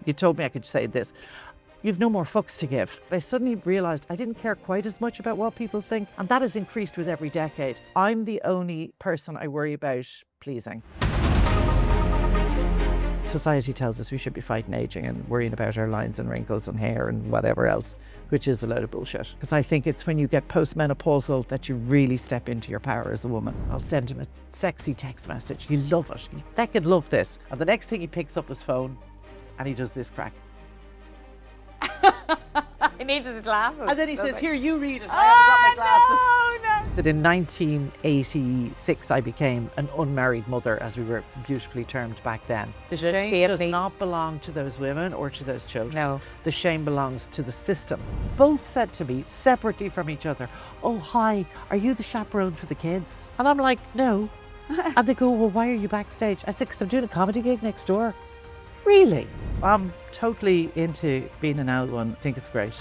you told me I could say this. You've no more fucks to give. I suddenly realised I didn't care quite as much about what people think, and that has increased with every decade. I'm the only person I worry about pleasing. Society tells us we should be fighting aging and worrying about our lines and wrinkles and hair and whatever else, which is a load of bullshit. Because I think it's when you get postmenopausal that you really step into your power as a woman. I'll send him a sexy text message. He'll love it. He'll fucking love this. And the next thing he picks up his phone and he does this crack. He needs his glasses. And then he says, here, you read it. I haven't got my glasses. No. That in 1986, I became an unmarried mother, as we were beautifully termed back then. The shame does not belong to those women or to those children. No. The shame belongs to the system. Both said to me, separately from each other, oh, hi, are you the chaperone for the kids? And I'm like, no. And they go, well, why are you backstage? I said, because I'm doing a comedy gig next door. Really? I'm totally into being an L one. I think it's great.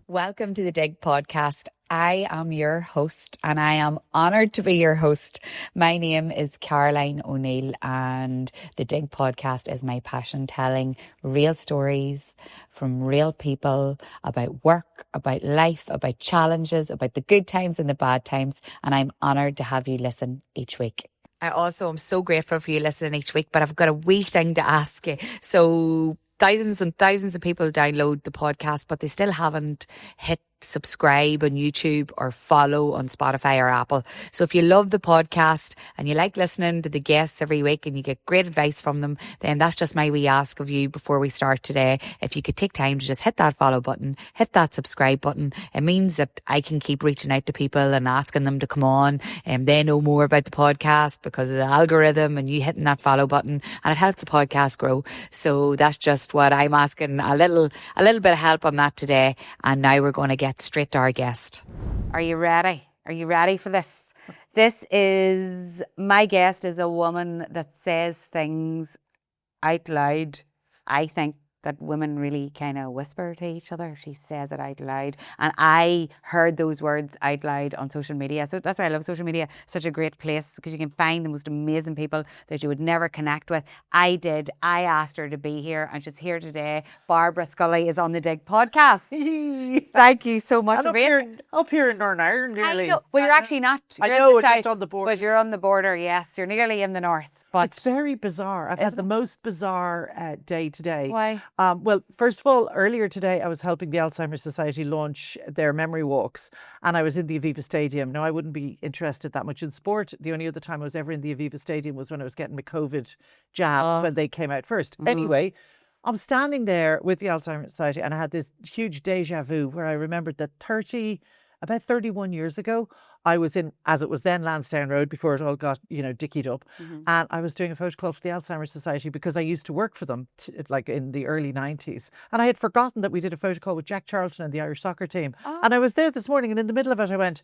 Welcome to the Dig podcast. I am your host and I am honoured to be your host. My name is Caroline O'Neill and the Dig podcast is my passion, telling real stories from real people about work, about life, about challenges, about the good times and the bad times. And I'm honoured to have you listen each week. I also am so grateful for you listening each week, but I've got a wee thing to ask you. So thousands and thousands of people download the podcast, but they still haven't hit subscribe on YouTube or follow on Spotify or Apple. So if you love the podcast and you like listening to the guests every week and you get great advice from them, then that's just my wee ask of you before we start today. If you could take time to just hit that follow button, hit that subscribe button, it means that I can keep reaching out to people and asking them to come on, and they know more about the podcast because of the algorithm and you hitting that follow button, and it helps the podcast grow. So that's just what I'm asking, a little bit of help on that today. And now we're going to get straight to our guest. Are you ready? Are you ready for this? My guest is a woman that says things out loud. I think that women really kind of whisper to each other. She says it out loud. And I heard those words out loud on social media. So that's why I love social media. Such a great place because you can find the most amazing people that you would never connect with. I did. I asked her to be here and she's here today. Barbara Scully is on the Dig podcast. Thank you so much for being here. Up here in Northern Ireland, nearly. Well, you're actually not. You're I know, in the south, it's on the border. but you're on the border, yes. You're nearly in the north. But it's very bizarre. I've had the most bizarre day today. Why? Well, first of all, earlier today, I was helping the Alzheimer's Society launch their memory walks, and I was in the Aviva Stadium. Now, I wouldn't be interested that much in sport. The only other time I was ever in the Aviva Stadium was when I was getting my COVID jab when they came out first. Mm-hmm. Anyway, I'm standing there with the Alzheimer's Society, and I had this huge deja vu where I remembered that about 31 years ago, I was in, as it was then, Lansdowne Road before it all got, dickied up. Mm-hmm. And I was doing a photo club for the Alzheimer's Society because I used to work for them, like in the early 90s. And I had forgotten that we did a photo call with Jack Charlton and the Irish soccer team. Oh. And I was there this morning and in the middle of it, I went,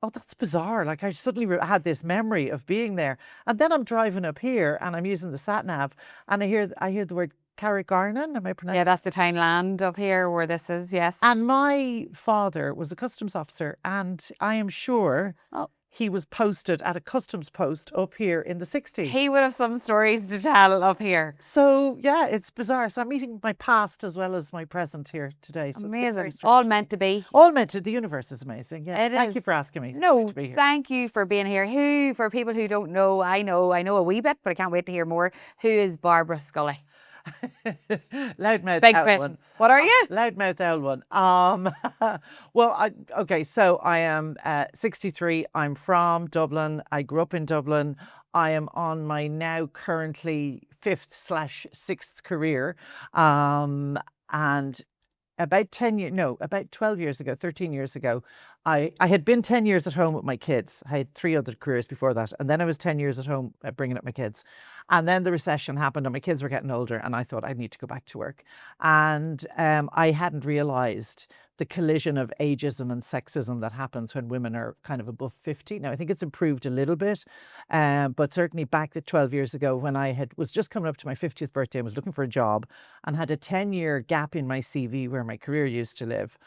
oh, that's bizarre. Like I suddenly had this memory of being there. And then I'm driving up here and I'm using the sat nav and I hear the word Carrigarnan, am I pronouncing? Yeah, that's the townland of here where this is, yes. And my father was a customs officer and I am sure he was posted at a customs post up here in the 60s. He would have some stories to tell up here. So, yeah, it's bizarre. So I'm meeting my past as well as my present here today. So amazing. All meant to be. All meant to. The universe is amazing. Yeah. Thank you for asking me. No, thank you for being here. For people who don't know, I know a wee bit, but I can't wait to hear more. Who is Barbara Scully? Loudmouth Big L1. question. What are you? Loudmouth L1. So I am 63. I'm from Dublin. I grew up in Dublin. I am on my now currently 5th/6th career. And about 12 years ago, 13 years ago, I had been 10 years at home with my kids. I had 3 other careers before that. And then I was 10 years at home bringing up my kids. And then the recession happened and my kids were getting older and I thought I need to go back to work. And I hadn't realised the collision of ageism and sexism that happens when women are kind of above 50. Now, I think it's improved a little bit, but certainly back 12 years ago when I was just coming up to my 50th birthday and was looking for a job and had a 10-year gap in my CV where my career used to live,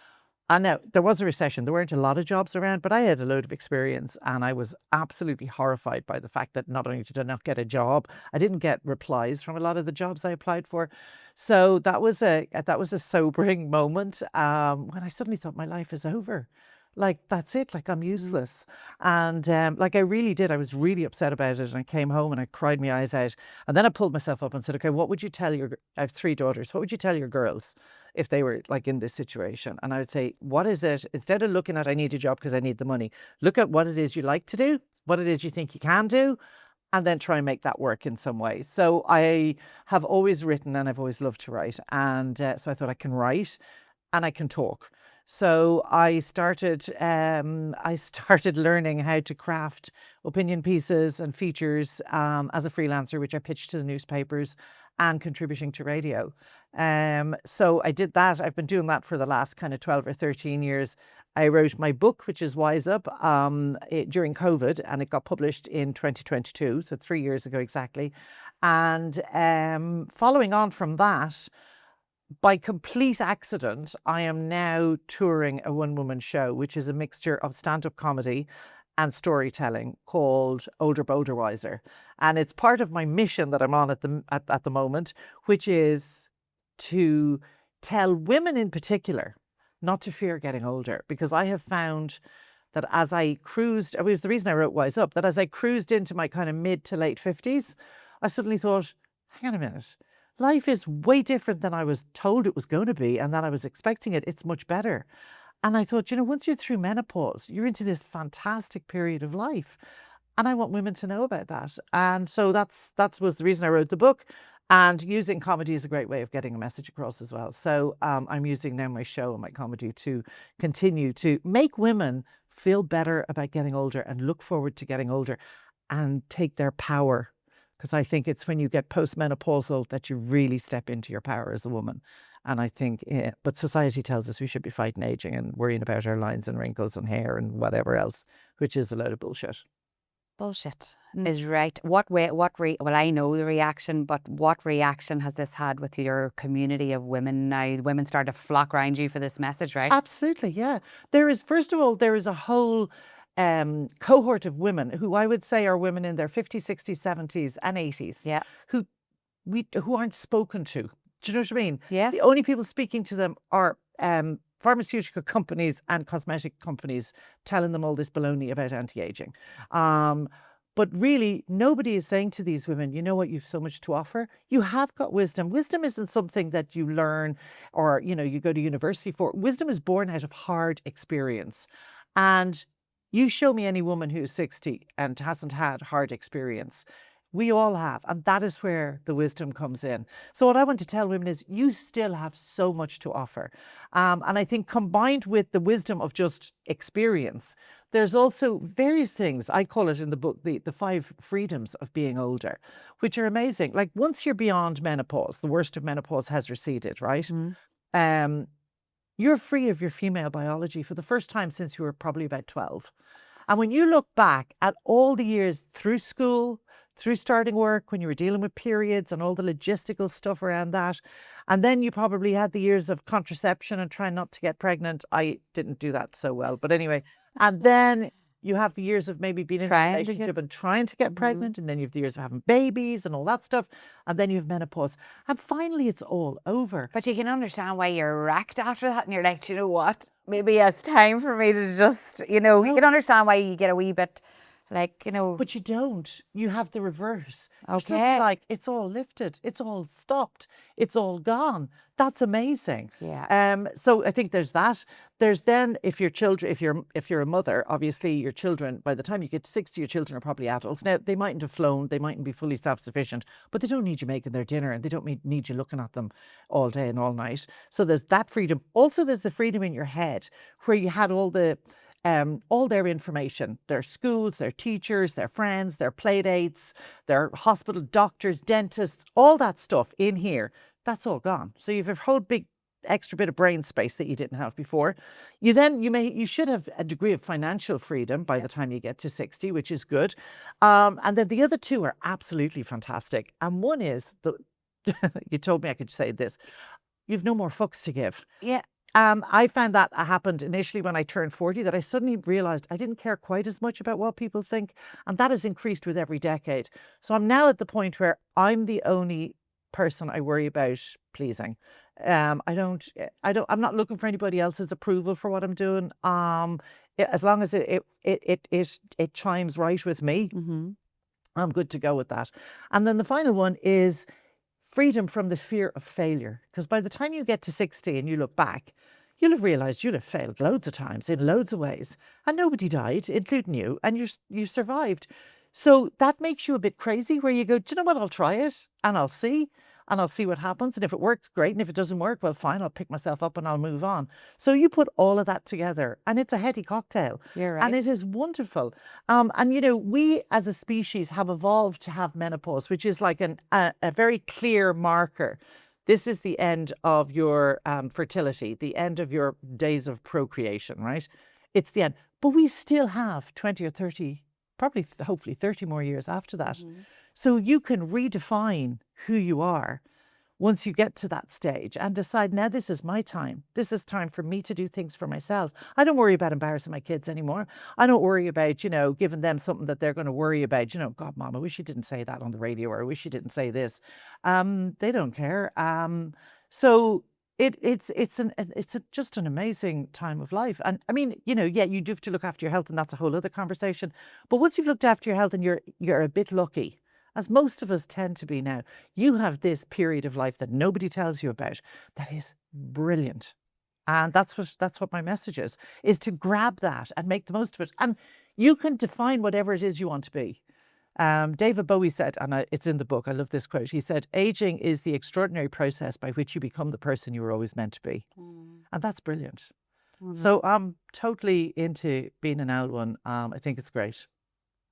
And now there was a recession. There weren't a lot of jobs around, but I had a load of experience, and I was absolutely horrified by the fact that not only did I not get a job, I didn't get replies from a lot of the jobs I applied for. So that was a sobering moment, when I suddenly thought my life is over. Like, that's it. Like, I'm useless. And like, I really did. I was really upset about it. And I came home and I cried my eyes out. And then I pulled myself up and said, okay, what would you tell I have 3 daughters. What would you tell your girls if they were like in this situation? And I would say, what is it? Instead of looking at, I need a job because I need the money, look at what it is you like to do, what it is you think you can do, and then try and make that work in some way. So I have always written, and I've always loved to write. And so I thought, I can write and I can talk. So I started learning how to craft opinion pieces and features, as a freelancer, which I pitched to the newspapers, and contributing to radio. So I did that. I've been doing that for the last kind of 12 or 13 years. I wrote my book, which is Wise Up, during COVID, and it got published in 2022, so 3 years ago exactly. And following on from that, by complete accident, I am now touring a one-woman show, which is a mixture of stand-up comedy and storytelling, called Older, Bolder, Wiser. And it's part of my mission that I'm on at the moment, which is to tell women in particular not to fear getting older. Because I have found that as I cruised, it was the reason I wrote Wise Up, that as I cruised into my kind of mid to late 50s, I suddenly thought, hang on a minute, life is way different than I was told it was going to be and that I was expecting it. It's much better. And I thought, once you're through menopause, you're into this fantastic period of life. And I want women to know about that. And so that was the reason I wrote the book. And using comedy is a great way of getting a message across as well. So I'm using now my show and my comedy to continue to make women feel better about getting older and look forward to getting older and take their power. Because I think it's when you get postmenopausal that you really step into your power as a woman. And I think, but society tells us we should be fighting aging and worrying about our lines and wrinkles and hair and whatever else, which is a load of bullshit. Bullshit is right. Well, I know the reaction, but what reaction has this had with your community of women now? Women start to flock around you for this message, right? Absolutely, yeah. First of all, there is a whole cohort of women who I would say are women in their 50s, 60s, 70s and 80s, Yeah. who aren't spoken to. Do you know what I mean? Yeah. The only people speaking to them are pharmaceutical companies and cosmetic companies telling them all this baloney about anti-aging. But really, nobody is saying to these women, you know what, you've so much to offer. You have got wisdom. Wisdom isn't something that you learn or, you go to university for. Wisdom is born out of hard experience. And you show me any woman who's 60 and hasn't had hard experience. We all have. And that is where the wisdom comes in. So what I want to tell women is you still have so much to offer. And I think combined with the wisdom of just experience, there's also various things. I call it in the book, the 5 freedoms of being older, which are amazing. Like once you're beyond menopause, the worst of menopause has receded, right? You're free of your female biology for the first time since you were probably about 12. And when you look back at all the years through school, through starting work, when you were dealing with periods and all the logistical stuff around that, and then you probably had the years of contraception and trying not to get pregnant. I didn't do that so well, but anyway. And then you have the years of maybe being in a relationship and trying to get pregnant, and then you have the years of having babies and all that stuff, and then you have menopause. And finally, it's all over. But you can understand why you're wrecked after that, and you're like, you know what? Maybe it's time for me to just, you can understand why you get a wee bit like, But you don't. You have the reverse. Okay. Like it's all lifted. It's all stopped. It's all gone. That's amazing. Yeah. So I think there's that. There's then if your children, if you're a mother, obviously your children, by the time you get to 60, your children are probably adults. Now they mightn't have flown, they mightn't be fully self-sufficient, but they don't need you making their dinner and they don't need you looking at them all day and all night. So there's that freedom. Also, there's the freedom in your head where you had all their information, their schools, their teachers, their friends, their play dates, their hospital doctors, dentists, all that stuff in here. That's all gone. So you have a whole big extra bit of brain space that you didn't have before. You should have a degree of financial freedom by the time you get to 60, which is good. And then the other two are absolutely fantastic. And one is you told me I could say this. You've no more fucks to give. Yeah. I found that happened initially when I turned 40, that I suddenly realized I didn't care quite as much about what people think. And that has increased with every decade. So I'm now at the point where I'm the only person I worry about pleasing. I'm not looking for anybody else's approval for what I'm doing. As long as it chimes right with me, I'm good to go with that. And then the final one is freedom from the fear of failure. Because by the time you get to 60 and you look back, you'll have realised you'll have failed loads of times in loads of ways. And nobody died, including you, and you survived. So that makes you a bit crazy, where you go, do you know what, I'll try it and I'll see. And I'll see what happens. And if it works, great. And if it doesn't work, well, fine, I'll pick myself up and I'll move on. So you put all of that together and it's a heady cocktail. You're right. And it is wonderful. And, you know, we as a species have evolved to have menopause, which is like a very clear marker. This is the end of your fertility, the end of your days of procreation, right? It's the end. But we still have 20 or 30, probably, hopefully 30 more years after that. So you can redefine who you are once you get to that stage and decide, now this is my time. This is time for me to do things for myself. I don't worry about embarrassing my kids anymore. I don't worry about, you know, giving them something that they're going to worry about. You know, God, Mom, I wish you didn't say that on the radio, or I wish you didn't say this. They don't care. So it's just an amazing time of life. And I mean, you know, yeah, you do have to look after your health, and that's a whole other conversation. But once you've looked after your health and you're a bit lucky, as most of us tend to be now, you have this period of life that nobody tells you about that is brilliant. And that's what my message is to grab that and make the most of it. And you can define whatever it is you want to be. David Bowie said, and it's in the book, I love this quote, he said, aging is the extraordinary process by which you become the person you were always meant to be. And that's brilliant. So I'm totally into being an old one. I think it's great.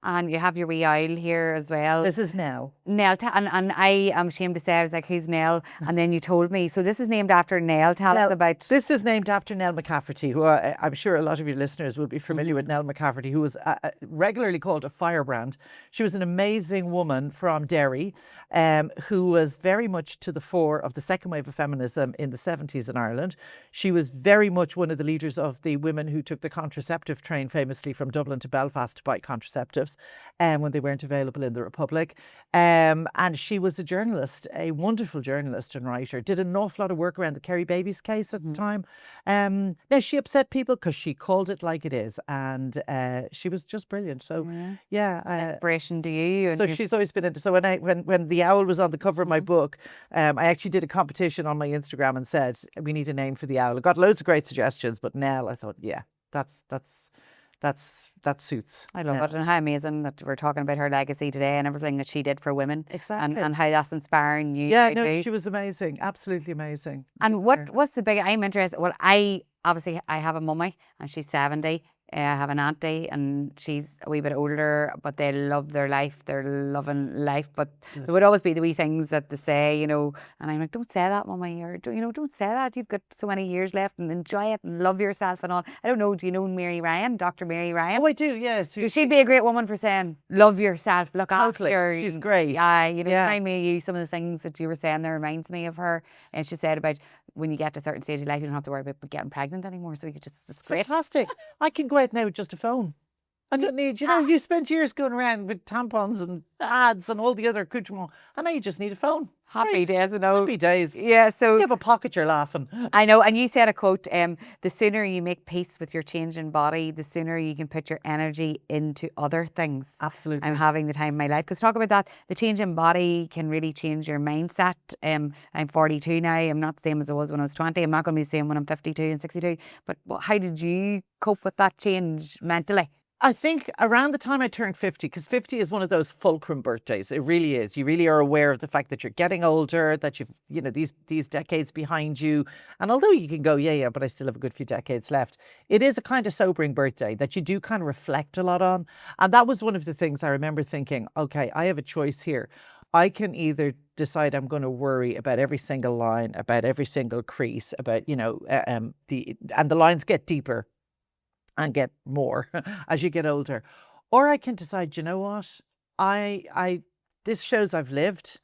And you have your wee owl here as well. This is Nell. Nell, and I am ashamed to say, I was like, who's Nell? And then you told me. So this is named after Nell. Tell us about... This is named after Nell McCafferty, who I'm sure a lot of your listeners will be familiar with. Nell McCafferty, who was regularly called a firebrand. She was an amazing woman from Derry, who was very much to the fore of the second wave of feminism in the 70s in Ireland. She was very much one of the leaders of the women who took the contraceptive train famously from Dublin to Belfast to buy contraceptives when they weren't available in the Republic. And she was a journalist, a wonderful journalist and writer, did an awful lot of work around the Kerry Babies case at the time. Now, she upset people because she called it like it is, and she was just brilliant. So, yeah. Inspiration to you. So she's always been into... So when the owl was on the cover of my book, I actually did a competition on my Instagram and said, we need a name for the owl. I got loads of great suggestions, but Nell, I thought, yeah, that suits. I love it, and how amazing that we're talking about her legacy today and everything that she did for women. Exactly. And how that's inspiring you. Yeah, no, she was amazing, absolutely amazing. And what's the big... I'm interested... Well, I have a mummy and she's 70. I have an auntie and she's a wee bit older, but they love their life. They're loving life. But there would always be the wee things that they say, you know, and I'm like, don't say that, mummy, or, don't say that. You've got so many years left, and enjoy it and love yourself and all. I don't know, do you know Mary Ryan, Dr. Mary Ryan? Oh, I do, yes. So she'd be a great woman for saying, love yourself, look after. She's great. Yeah, remind me of you. Some of the things that you were saying there reminds me of her. And she said about when you get to a certain stage of life, you don't have to worry about getting pregnant anymore. So you could just... It's great. Fantastic. I can go out now with just a phone. I don't need, you spent years going around with tampons and ads and all the other accoutrements, and now you just need a phone. It's happy great. days, I know. Happy days. Yeah, so... You have a pocket, you're laughing. I know, and you said a quote, the sooner you make peace with your changing body, the sooner you can put your energy into other things. Absolutely. I'm having the time of my life. Because talk about that, the changing body can really change your mindset. I'm 42 now. I'm not the same as I was when I was 20. I'm not going to be the same when I'm 52 and 62. But how did you cope with that change mentally? I think around the time I turned 50, because 50 is one of those fulcrum birthdays. It really is. You really are aware of the fact that you're getting older, that you've, these decades behind you. And although you can go, yeah, but I still have a good few decades left, it is a kind of sobering birthday that you do kind of reflect a lot on. And that was one of the things I remember thinking, okay, I have a choice here. I can either decide I'm going to worry about every single line, about every single crease, about, and the lines get deeper and get more as you get older. Or I can decide, you know what, this shows I've lived,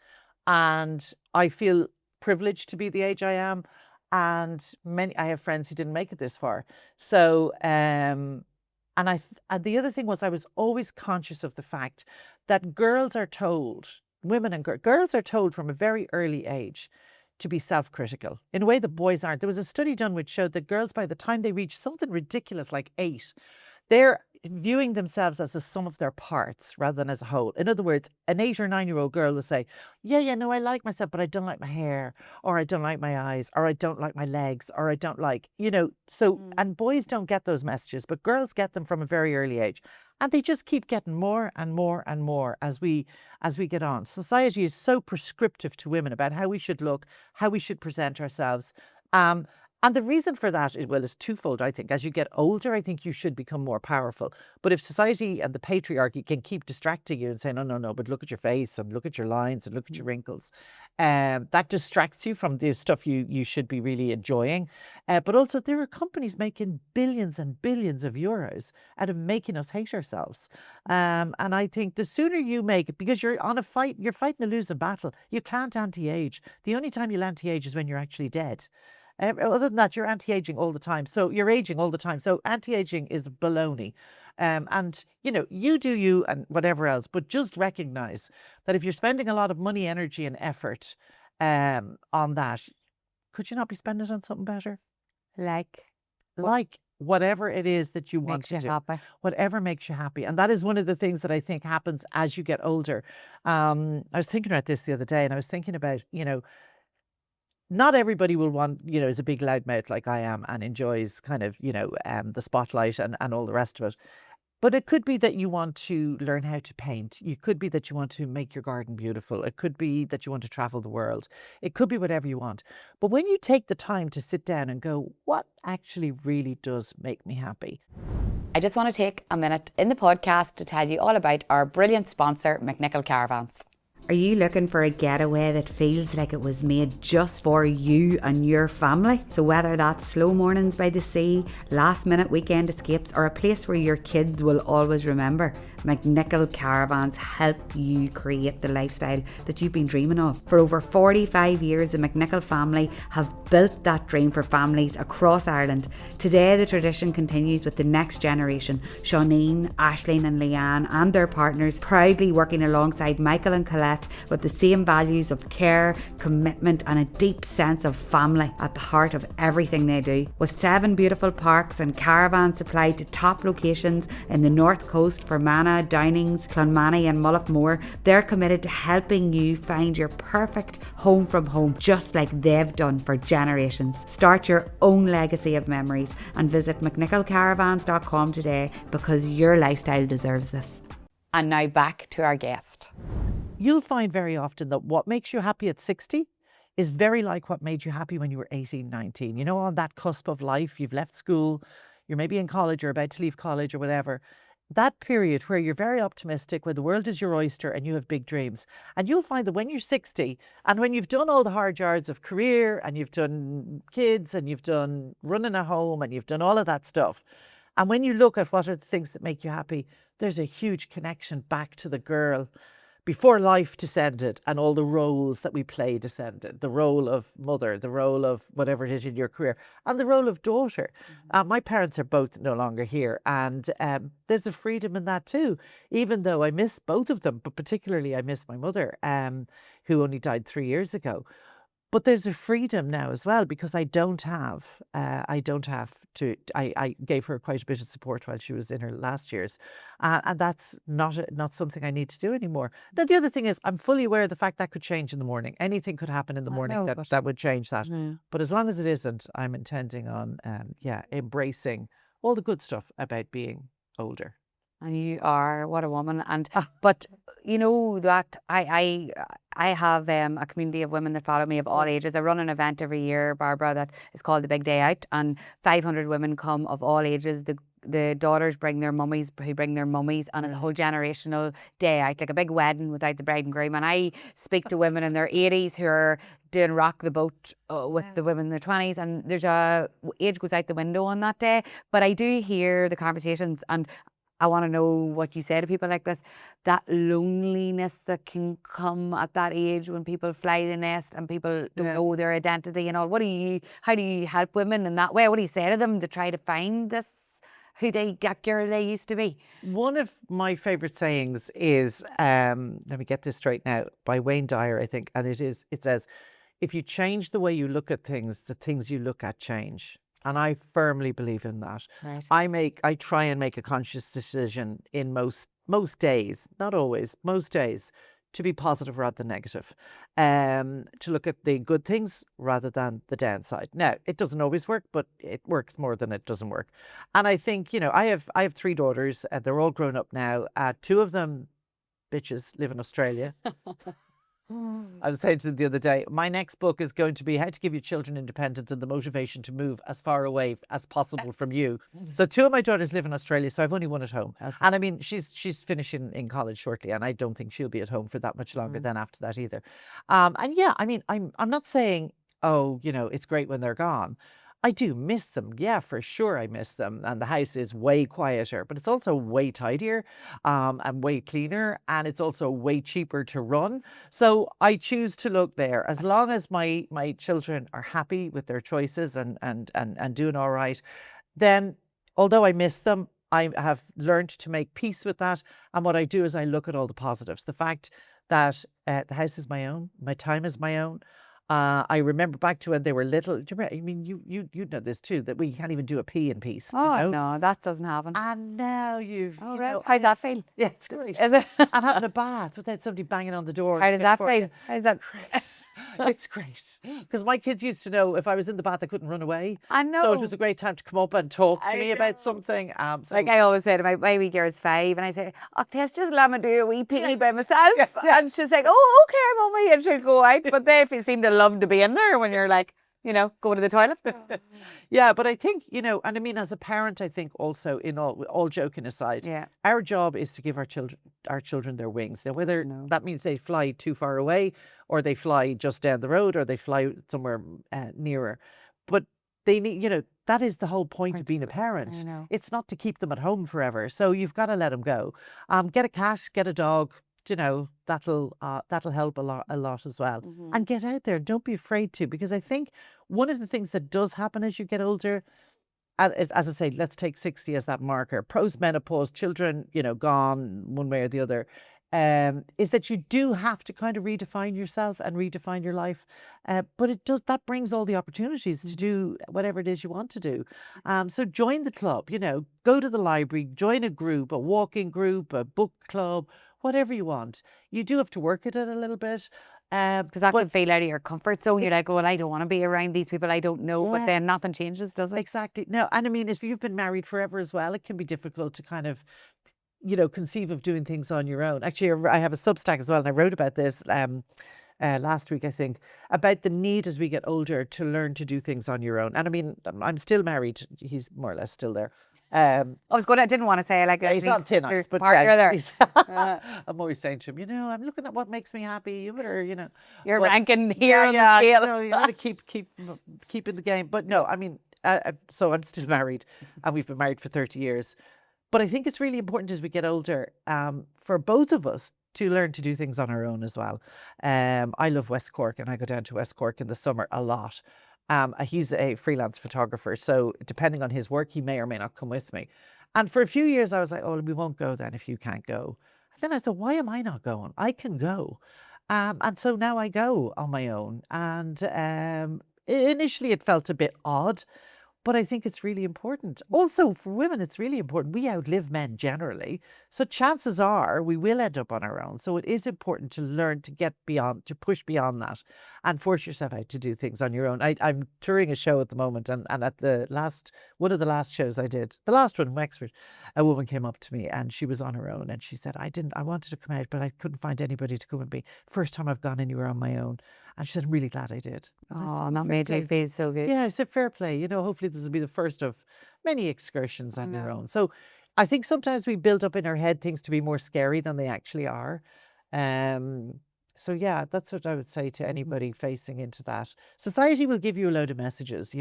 and I feel privileged to be the age I am, and I have friends who didn't make it this far. So, and the other thing was I was always conscious of the fact that girls are told, women and girls are told from a very early age to be self-critical in a way that boys aren't. There was a study done which showed that girls, by the time they reach something ridiculous like 8, they're viewing themselves as the sum of their parts rather than as a whole. In other words, an 8 or 9-year-old girl will say, yeah, no, I like myself, but I don't like my hair, or I don't like my eyes, or I don't like my legs, or I don't like, so, and boys don't get those messages, but girls get them from a very early age. And they just keep getting more and more and more as we get on. Society is so prescriptive to women about how we should look, how we should present ourselves. And the reason for that is twofold, I think. As you get older, I think you should become more powerful. But if society and the patriarchy can keep distracting you and saying, no, but look at your face and look at your lines and look at your wrinkles, that distracts you from the stuff you should be really enjoying. But also there are companies making billions and billions of euros out of making us hate ourselves. And I think the sooner you make it, because you're on a fight, you're fighting a losing battle. You can't anti-age. The only time you'll anti-age is when you're actually dead. Other than that, you're anti-aging all the time. So you're aging all the time. So anti-aging is baloney. And, you do you and whatever else, but just recognize that if you're spending a lot of money, energy and effort on that, could you not be spending it on something better? Like Whatever it is that you want makes to you do. happy. Whatever makes you happy. And that is one of the things that I think happens as you get older. I was thinking about this the other day, and I was thinking about, not everybody will want, is a big loudmouth like I am and enjoys kind of, the spotlight and all the rest of it. But it could be that you want to learn how to paint. It could be that you want to make your garden beautiful. It could be that you want to travel the world. It could be whatever you want. But when you take the time to sit down and go, what actually really does make me happy? I just want to take a minute in the podcast to tell you all about our brilliant sponsor, McNichol Caravans. Are you looking for a getaway that feels like it was made just for you and your family? So whether that's slow mornings by the sea, last minute weekend escapes, or a place where your kids will always remember, McNichol Caravans help you create the lifestyle that you've been dreaming of. For over 45 years, the McNichol family have built that dream for families across Ireland. Today, the tradition continues with the next generation, Shauneen, Aisling and Leanne and their partners, proudly working alongside Michael and Colette with the same values of care, commitment and a deep sense of family at the heart of everything they do. With 7 beautiful parks and caravans supplied to top locations in the North Coast for Fermanagh, Downings, Clonmany and Mullaghmore, they're committed to helping you find your perfect home from home, just like they've done for generations. Start your own legacy of memories and visit mcnicholcaravans.com today, because your lifestyle deserves this. And now back to our guest. You'll find very often that what makes you happy at 60 is very like what made you happy when you were 18, 19. On that cusp of life, you've left school, you're maybe in college or about to leave college or whatever. That period where you're very optimistic, where the world is your oyster and you have big dreams. And you'll find that when you're 60 and when you've done all the hard yards of career and you've done kids and you've done running a home and you've done all of that stuff, and when you look at what are the things that make you happy, there's a huge connection back to the girl before life descended and all the roles that we play descended. The role of mother, the role of whatever it is in your career, and the role of daughter. My parents are both no longer here, and there's a freedom in that too, even though I miss both of them, but particularly I miss my mother, who only died 3 years ago. But there's a freedom now as well, because I don't have to, I gave her quite a bit of support while she was in her last years. And that's not something I need to do anymore. Now, the other thing is, I'm fully aware of the fact that could change in the morning. Anything could happen in the morning that would change that. But as long as it isn't, I'm intending on, embracing all the good stuff about being older. And you are, what a woman. And but you know that I have a community of women that follow me of all ages. I run an event every year, Barbara, that is called the Big Day Out, and 500 women come of all ages. The daughters bring their mummies, who bring their mummies, and a whole generational day out, like a big wedding without the bride and groom. And I speak to women in their 80s who are doing rock the boat with the women in their 20s, and there's age goes out the window on that day. But I do hear the conversations, and I want to know what you say to people like this. That loneliness that can come at that age when people fly the nest and people don't know their identity and all. How do you help women in that way? What do you say to them to try to find this, who that girl they used to be? One of my favorite sayings is, let me get this straight now, by Wayne Dyer, I think. And it says, if you change the way you look at things, the things you look at change. And I firmly believe in that. Right. I try and make a conscious decision in most days, not always, most days, to be positive rather than negative, to look at the good things rather than the downside. Now, it doesn't always work, but it works more than it doesn't work. And I think, I have 3 daughters. They're all grown up now. 2 of them, bitches, live in Australia. I was saying to them the other day, my next book is going to be how to give your children independence and the motivation to move as far away as possible from you. So 2 of my daughters live in Australia, so I've only one at home. Okay. And I mean, she's finishing in college shortly, and I don't think she'll be at home for that much longer then after that either. And yeah, I mean, I'm not saying, oh, it's great when they're gone. I do miss them. Yeah, for sure I miss them. And the house is way quieter, but it's also way tidier and way cleaner. And it's also way cheaper to run. So I choose to look there. As long as my children are happy with their choices and doing all right, then although I miss them, I have learned to make peace with that. And what I do is I look at all the positives. The fact that the house is my own, my time is my own. I remember back to when they were little. Do you remember? I mean, you know this too, that we can't even do a pee in peace. Oh, no, that doesn't happen. And now you've. Oh, right. How's that feel? Yeah, it's great. Is it? And having a bath without somebody banging on the door. How does that feel? How's that? It's great. Because my kids used to know if I was in the bath, I couldn't run away. I know. So it was a great time to come up and talk to me about something. Like I always say to my wee girl's 5, and I say, oh, Tess, just let me do a wee pee by myself. And she's like, oh, okay, mummy. And she'll go out. But they seem to love to be in there when you're like, go to the toilet. Yeah, but I think, and I mean, as a parent, I think also, in all joking aside, our job is to give our children their wings. Now, whether that means they fly too far away, or they fly just down the road, or they fly somewhere nearer, but they need, that is the whole point of being a parent. It's not to keep them at home forever. So you've got to let them go. Get a cat, get a dog. That'll help a lot as well. And get out there. Don't be afraid to, because I think one of the things that does happen as you get older, as I say, let's take 60 as that marker. Post-menopause, children, gone one way or the other, is that you do have to kind of redefine yourself and redefine your life. But that brings all the opportunities to do whatever it is you want to do. So join the club, go to the library, join a group, a walking group, a book club, whatever you want. You do have to work at it a little bit. Because that can feel out of your comfort zone. You're like, well, I don't want to be around these people I don't know, but then nothing changes, does it? Exactly. No, and I mean, if you've been married forever as well, it can be difficult to kind of, conceive of doing things on your own. Actually, I have a Substack as well, and I wrote about this last week, I think, about the need as we get older to learn to do things on your own. And I mean, I'm still married. He's more or less still there. I didn't want to say he's on thin ice, but I'm always saying to him, I'm looking at what makes me happy. You better, you're ranking here on the scale. You got to keep in the game. But no, I mean, so I'm still married, and we've been married for 30 years. But I think it's really important as we get older, for both of us to learn to do things on our own as well. I love West Cork, and I go down to West Cork in the summer a lot. He's a freelance photographer, so depending on his work, he may or may not come with me. And for a few years, I was like, oh, we won't go then if you can't go. And then I thought, why am I not going? I can go. And so now I go on my own. And initially, it felt a bit odd, but I think it's really important. Also, for women, it's really important. We outlive men generally. So chances are we will end up on our own. So it is important to learn to get beyond, to push beyond that and force yourself out to do things on your own. I'm touring a show at the moment. And at one of the last shows I did, the last one in Wexford, a woman came up to me and she was on her own. And she said, I wanted to come out, but I couldn't find anybody to come with me. First time I've gone anywhere on my own. And she said, I'm really glad I did. Oh, and that made you feel so good. Yeah, I said, fair play. Hopefully this will be the first of many excursions on your own. So I think sometimes we build up in our head things to be more scary than they actually are. So yeah, that's what I would say to anybody facing into that. Society will give you a load of messages,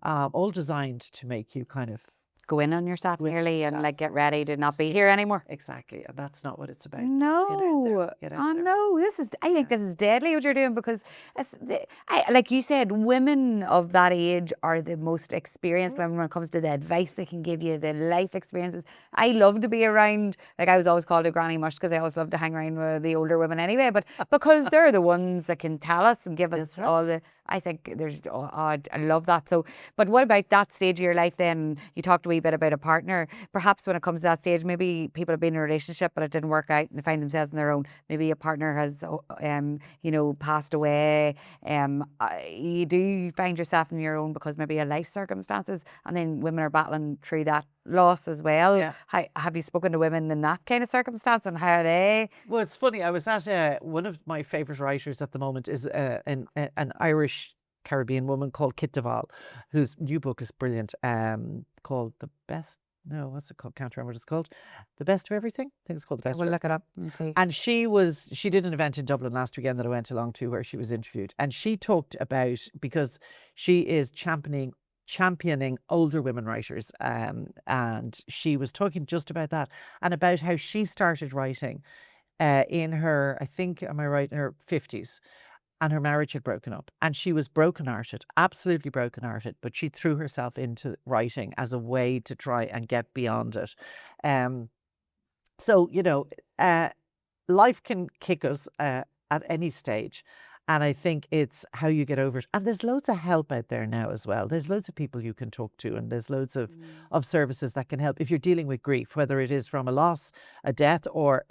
all designed to make you kind of go in on yourself Go in on nearly and yourself. like get ready to not be here anymore. Exactly. And that's not what it's about. No, Get out oh there. no, I think this is deadly what you're doing, because like you said, women of that age are the most experienced women when it comes to the advice they can give you, the life experiences. I love to be around, like I was always called a granny mush because I always love to hang around with the older women anyway, but because they're the ones that can tell us and give us That's right. all the, I think there's, I love that. So, but what about that stage of your life then? You talked a wee bit about a partner. Perhaps when it comes to that stage, maybe people have been in a relationship but it didn't work out and they find themselves on their own. Maybe a partner has, passed away. You do find yourself on your own because maybe of life circumstances, and then women are battling through that loss as well. Yeah. Have you spoken to women in that kind of circumstance, and how are they? Well, it's funny. I was at one of my favorite writers at the moment is an Irish Caribbean woman called Kit Duvall, whose new book is brilliant. Called The Best. No, what's it called? Can't remember what it's called. The Best of Everything. I think it's called The Best. We'll look it up and see. And she did an event in Dublin last weekend that I went along to where she was interviewed, and she talked about, because she is championing older women writers, and she was talking just about that and about how she started writing in her, I think, am I right, in her 50s, and her marriage had broken up and she was brokenhearted, absolutely brokenhearted, but she threw herself into writing as a way to try and get beyond it. So, life can kick us at any stage. And I think it's how you get over it. And there's loads of help out there now as well. There's loads of people you can talk to, and there's loads of services that can help if you're dealing with grief, whether it is from a loss, a death, or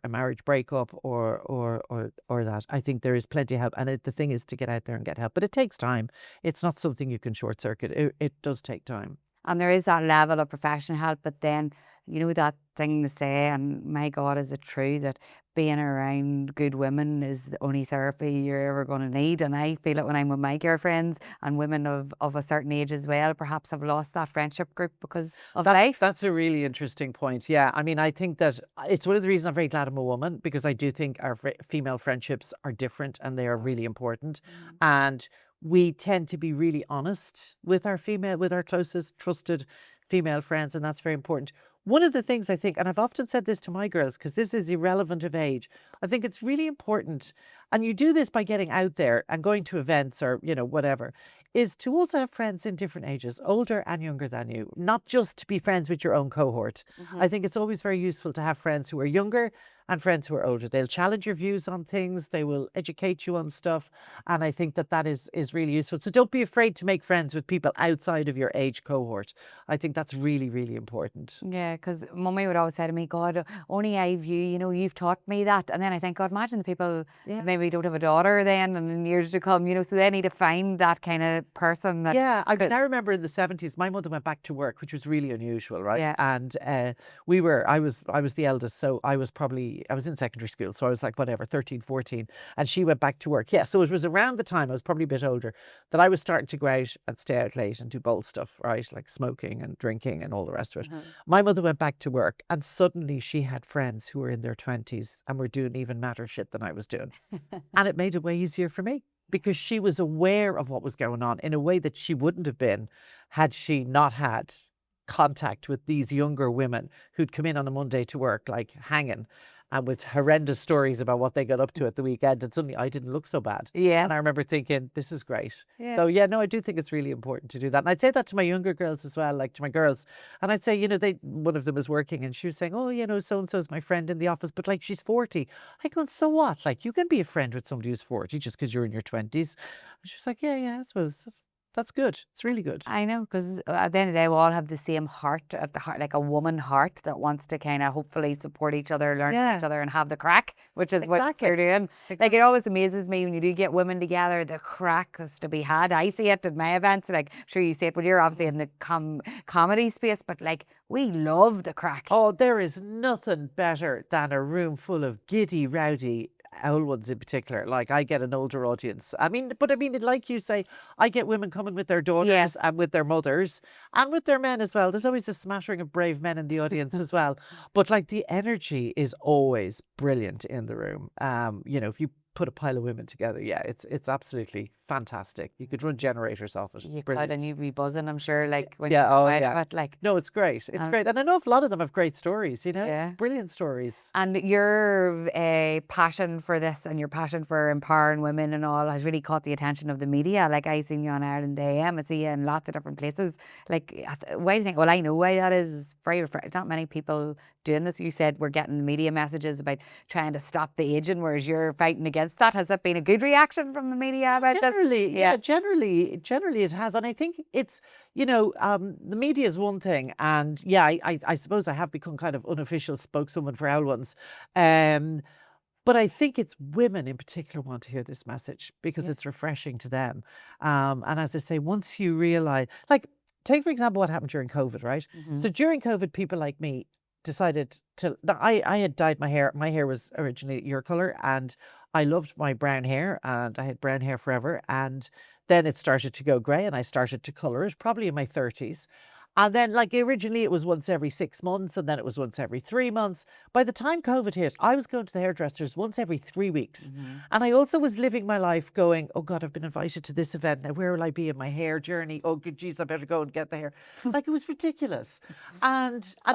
a marriage breakup, or that. I think there is plenty of help. And the thing is to get out there and get help. But it takes time. It's not something you can short circuit. It does take time. And there is that level of professional help, but then that thing to say, and my God, is it true that being around good women is the only therapy you're ever going to need? And I feel it when I'm with my girlfriends, and women of a certain age as well perhaps have lost that friendship group because of life. That's a really interesting point. Yeah, I mean, I think that it's one of the reasons I'm very glad I'm a woman, because I do think our female friendships are different and they are really important. And we tend to be really honest with our closest trusted female friends, and that's very important. One of the things I think, and I've often said this to my girls, because this is irrelevant of age, I think it's really important, and you do this by getting out there and going to events or, whatever, is to also have friends in different ages, older and younger than you, not just to be friends with your own cohort. I think it's always very useful to have friends who are younger and friends who are older. They'll challenge your views on things. They will educate you on stuff. And I think that is really useful. So don't be afraid to make friends with people outside of your age cohort. I think that's really, really important. Yeah, because Mummy would always say to me, God, only I've you've taught me that. And then I think, God, imagine the people that maybe don't have a daughter then and in years to come, so they need to find that kind of person. That I remember in the 70s, my mother went back to work, which was really unusual, right? Yeah. And I was the eldest, so I was in secondary school, so I was like, whatever, 13, 14, and she went back to work. Yeah, so it was around the time, I was probably a bit older, that I was starting to go out and stay out late and do bold stuff, right? Like smoking and drinking and all the rest of it. My mother went back to work, and suddenly she had friends who were in their 20s and were doing even madder shit than I was doing. And it made it way easier for me, because she was aware of what was going on in a way that she wouldn't have been had she not had contact with these younger women who'd come in on a Monday to work, like hanging, and with horrendous stories about what they got up to at the weekend, and suddenly I didn't look so bad. Yeah. And I remember thinking, this is great. Yeah. So yeah, no, I do think it's really important to do that. And I'd say that to my younger girls as well, like to my girls. And I'd say, one of them was working and she was saying, oh, so-and-so's my friend in the office, but like she's 40. I go, so what? Like you can be a friend with somebody who's 40 just because you're in your 20s. And she was like, yeah, I suppose. That's good. It's really good. I know, because at the end of the day, we all have the same heart, like a woman heart that wants to kind of hopefully support each other, learn from each other, and have the crack, which is what you're doing. Like, it always amazes me when you do get women together, the crack is to be had. I see it at my events, like, I'm sure you see it, but you're obviously in the comedy space, but like, we love the crack. Oh, there is nothing better than a room full of giddy, rowdy old ones in particular. Like, I get an older audience. I mean, like you say, I get women coming with their daughters and with their mothers and with their men as well. There's always a smattering of brave men in the audience as well. But like, the energy is always brilliant in the room. If you put a pile of women together. Yeah, it's absolutely fantastic. You could run generators off it. It's You could, brilliant. and you'd be buzzing, I'm sure, like when Yeah, you oh come out yeah. of it, like. No, it's great. It's great. And I know a lot of them have great stories, you know? Yeah. Brilliant stories. And your passion for this and your passion for empowering women and all has really caught the attention of the media. Like, I seen you on Ireland AM, I see you in lots of different places. Like, why do you think? Well, I know why that is. Very not many people doing this. You said we're getting media messages about trying to stop the aging, whereas you're fighting against that. Has that been a good reaction from the media about Generally, this? yeah, generally it has. And I think it's, the media is one thing. And yeah, I suppose I have become kind of unofficial spokeswoman for L ones. But I think it's women in particular want to hear this message because it's refreshing to them. And as I say, once you realize, like, take for example what happened during COVID, right? So during COVID, people like me decided to. I had dyed my hair. My hair was originally your color, and I loved my brown hair, and I had brown hair forever. And then it started to go grey, and I started to color it, probably in my 30s. And then, like, originally it was once every 6 months, and then it was once every 3 months. By the time COVID hit, I was going to the hairdressers once every 3 weeks. And I also was living my life going, oh God, I've been invited to this event. Now, where will I be in my hair journey? Oh, good geez, I better go and get the hair. Like, it was ridiculous. And I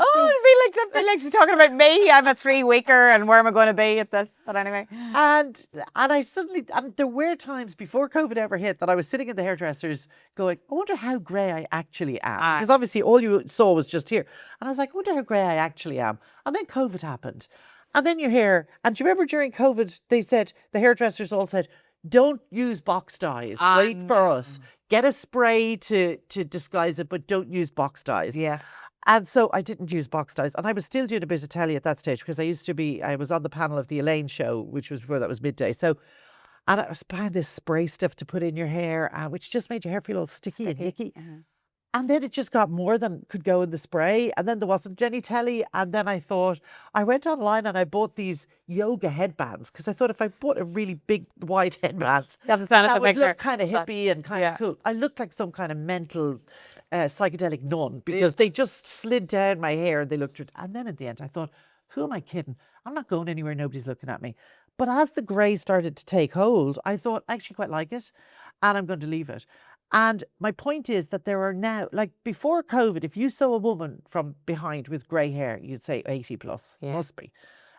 feel like she's talking about me. I'm a 3-weeker, and where am I going to be at this? But anyway. And I suddenly, and there were times before COVID ever hit that I was sitting in the hairdressers going, I wonder how grey I actually am. Because obviously all you saw was just here. And I was like, I wonder how grey I actually am. And then COVID happened. And then your hair, and do you remember during COVID, they said, the hairdressers all said, don't use box dyes. Wait for us. Get a spray to disguise it, but don't use box dyes. Yes. And so I didn't use box dyes. And I was still doing a bit of telly at that stage because I was on the panel of the Elaine show, which was before that was midday. So, and I was buying this spray stuff to put in your hair, which just made your hair feel all sticky. And icky. And then it just got more than could go in the spray. And then there wasn't any telly. And then I went online and I bought these yoga headbands because I thought if I bought a really big white headband, that would look kind of hippie and kind of cool. I looked like some kind of mental psychedelic nun because they just slid down my hair and they looked. And then at the end I thought, who am I kidding? I'm not going anywhere. Nobody's looking at me. But as the grey started to take hold, I thought, I actually quite like it and I'm going to leave it. And my point is that there are now, like before COVID, if you saw a woman from behind with grey hair, you'd say 80 plus, must be.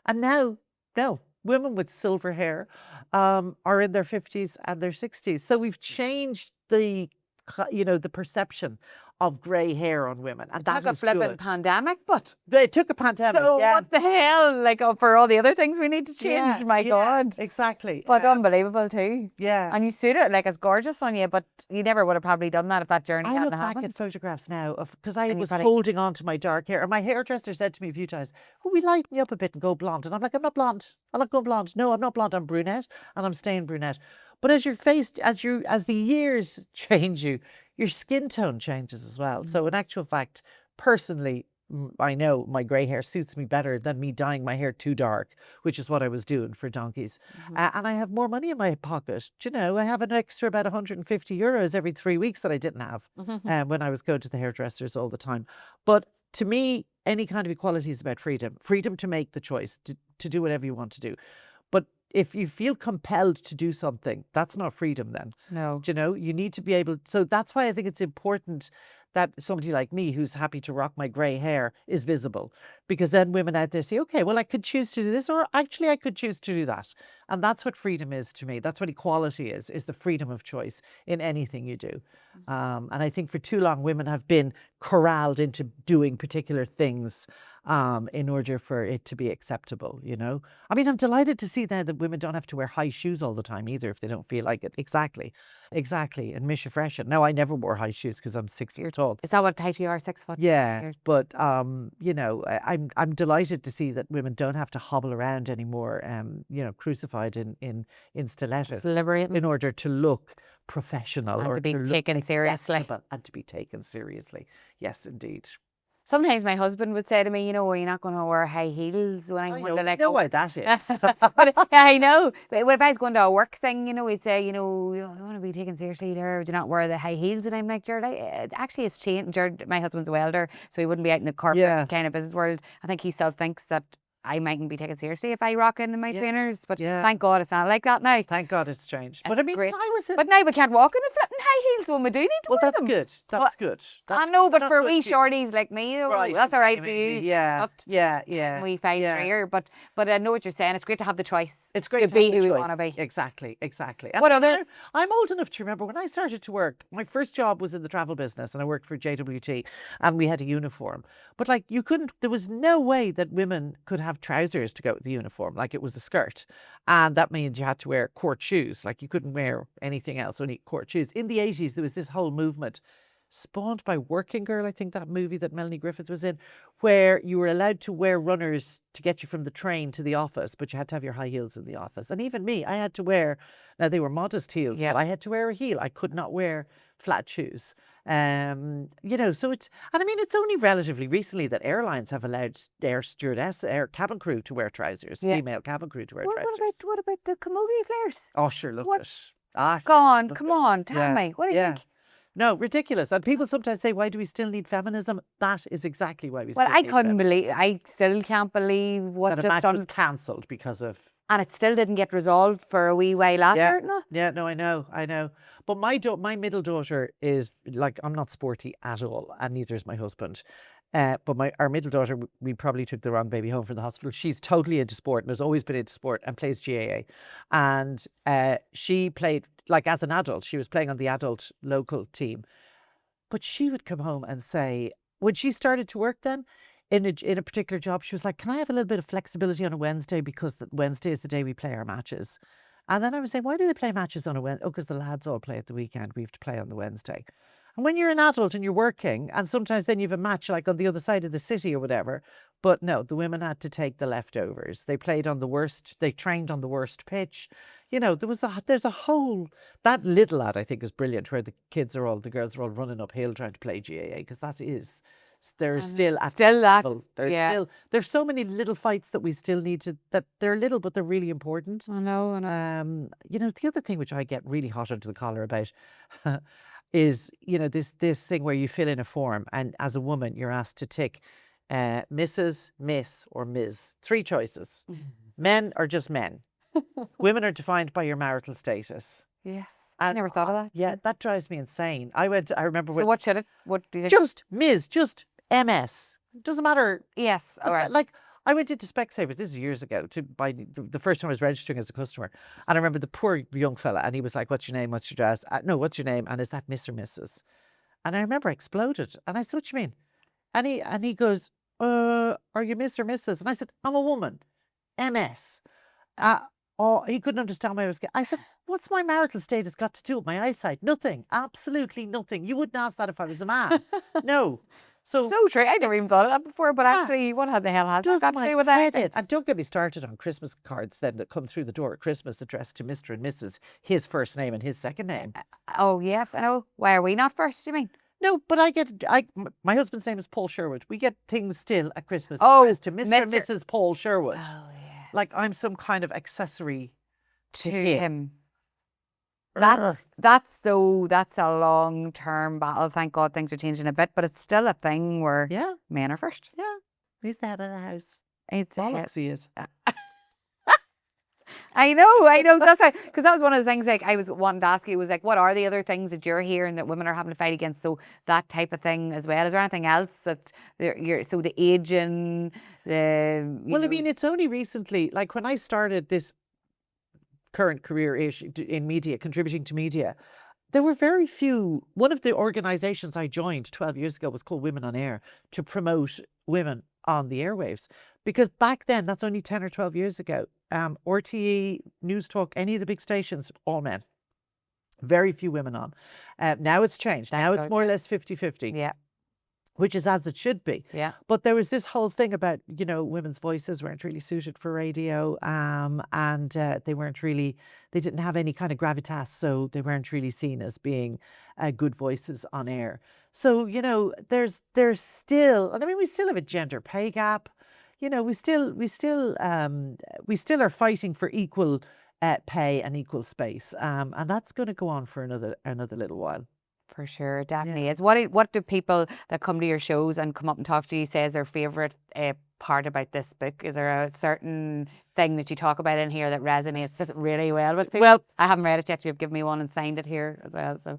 And now, no, women with silver hair are in their 50s and their 60s. So we've changed the perception of grey hair on women. And that took a is flipping good. pandemic, but It took a pandemic. so what the hell? Like, for all the other things we need to change, my God. Exactly. But unbelievable too. Yeah. And you suit it, like, it's gorgeous on you, but you never would have probably done that if that journey I hadn't look back happened. at photographs now because I And you was probably- holding on to my dark hair. And my hairdresser said to me a few times, will we lighten you up a bit and go blonde? And I'm like, I'm not blonde. I'm not going blonde. No, I'm not blonde. I'm brunette and I'm staying brunette. But as the years change your skin tone changes as well. So in actual fact, personally, I know my grey hair suits me better than me dyeing my hair too dark, which is what I was doing for donkeys. And I have more money in my pocket. Do you know, I have an extra about 150 euros every 3 weeks that I didn't have when I was going to the hairdressers all the time. But to me, any kind of equality is about freedom to make the choice, to do whatever you want to do. But if you feel compelled to do something, that's not freedom then. No. Do you know, you need to be able. So that's why I think it's important that somebody like me who's happy to rock my grey hair is visible, because then women out there say, okay, well, I could choose to do this, or actually I could choose to do that. And that's what freedom is to me. That's what equality is the freedom of choice in anything you do. And I think for too long, women have been corralled into doing particular things in order for it to be acceptable, you know? I mean, I'm delighted to see that women don't have to wear high shoes all the time either if they don't feel like it. Exactly. And Misha Freshen. Now, I never wore high shoes because I'm 6 feet tall. Is that what height you are, 6 foot? Yeah, but you know, I'm delighted to see that women don't have to hobble around anymore, you know, crucified in stilettos It's liberating. in order to look professional And or to be look taken seriously. acceptable and to be taken seriously. Yes, indeed. Sometimes my husband would say to me, you know, you're not going to wear high heels when I'm You know why that is. But, yeah, I know. But if I was going to a work thing, you know, he'd say, you know, you want to be taken seriously there. Do not wear the high heels. And I'm like, Jared, actually it's changed. Jared, my husband's a welder, so he wouldn't be out in the corporate kind of business world. I think he still thinks that I mightn't be taken seriously if I rock in my trainers, but Yeah. thank God it's not like that now. Thank God it's changed. But I mean, Great. I was. But now we can't walk in the flipping high heels when we do need to Well, wear that's them. good. That's good. I That's know, but not for good wee for you. shorties like me, Right, that's all right for maybe, you. yeah. We 5'3", but I know what you're saying. It's great to have the choice. It's great to to be have the who we choice. want to be. Exactly. And What other? I'm old enough to remember when I started to work. My first job was in the travel business, and I worked for JWT, and we had a uniform. But like, you couldn't. There was no way that women could have trousers to go with the uniform. Like, it was a skirt, and that means you had to wear court shoes. Like, you couldn't wear anything else, only court shoes. In the 80s, there was this whole movement, spawned by Working Girl, I think, that movie that Melanie Griffith was in, where you were allowed to wear runners to get you from the train to the office, but you had to have your high heels in the office. And even me, I had to wear, now they were modest heels, but I had to wear a heel. I could not wear flat shoes. So it's, and I mean, it's only relatively recently that airlines have allowed air cabin crew to wear trousers, female cabin crew to wear trousers. What about the camogie players? Oh, sure, look What? it. Come on, tell me. What do you think? No, ridiculous. And people sometimes say, why do we still need feminism? That is exactly why we still Well, I need couldn't feminism. believe, I still can't believe what That a just match done. was cancelled because of... And it still didn't get resolved for a wee while after. No? Yeah, no, I know. But my middle daughter is, like, I'm not sporty at all, and neither is my husband. But our middle daughter, we probably took the wrong baby home from the hospital. She's totally into sport and has always been into sport and plays GAA. And she played, like, as an adult, she was playing on the adult local team. But she would come home and say, when she started to work then, in a particular job, she was like, can I have a little bit of flexibility on a Wednesday, because Wednesday is the day we play our matches. And then I was saying, why do they play matches on a Wednesday? Oh, because the lads all play at the weekend. We have to play on the Wednesday. And when you're an adult and you're working, and sometimes then you have a match like on the other side of the city or whatever. But no, the women had to take the leftovers. They played on the worst, they trained on the worst pitch. You know, there's a whole, that little lad I think is brilliant, where the girls are all running uphill trying to play GAA, because they're still at levels. There's so many little fights that we still need to, that they're little, but they're really important. I know. The other thing which I get really hot under the collar about is, this thing where you fill in a form, and as a woman, you're asked to tick Mrs., Miss, or Ms. 3 choices. Men are just men. Women are defined by your marital status. Yes. I never thought of that. Yeah, that drives me insane. I remember So what do you think? Just Ms., just MS. Doesn't matter. Yes, all right. Like, I went into Specsavers, this is years ago, to buy the first time I was registering as a customer. And I remember the poor young fella, and he was like, what's your name? What's your address? No, what's your name? And is that Miss or Mrs.? And I remember I exploded. And I said, what do you mean? And he goes, are you Miss or Mrs.? And I said, I'm a woman. MS. He couldn't understand why I was getting. I said, what's my marital status got to do with my eyesight? Nothing. Absolutely nothing. You wouldn't ask that if I was a man. No. So true. I never even thought of that before, but actually, what the hell has that got to do with that? And don't get me started on Christmas cards then that come through the door at Christmas addressed to Mr. and Mrs., his first name and his second name. Oh, yes, I know. Why are we not first, do you mean? No, but my husband's name is Paul Sherwood. We get things still at Christmas addressed to Mr. and Mrs. Paul Sherwood. Oh, yeah. Like I'm some kind of accessory to him. That's a long-term battle. Thank God things are changing a bit, but it's still a thing where men are first. Yeah. He's the head of the house. It's bollocks he is. I know. That's why, because that was one of the things, like, I was wanting to ask you, was like, what are the other things that you're hearing that women are having to fight against? So that type of thing as well. Is there anything else that so the aging, I mean, it's only recently, like when I started this current career in media, contributing to media, there were very few. One of the organisations I joined 12 years ago was called Women on Air, to promote women on the airwaves. Because back then, that's only 10 or 12 years ago, RTE, News Talk, any of the big stations, all men. Very few women on. Now it's changed. Now it's more or less 50-50. Yeah. Which is as it should be. Yeah. But there was this whole thing about, women's voices weren't really suited for radio, and they didn't have any kind of gravitas, so they weren't really seen as being good voices on air. So, there's still, and I mean, we still have a gender pay gap. We still are fighting for equal pay and equal space, and that's going to go on for another little while. For sure, definitely is. What do people that come to your shows and come up and talk to you say is their favourite part about this book? Is there a certain thing that you talk about in here that resonates really well with people? Well, I haven't read it yet. You've given me one and signed it here as well. So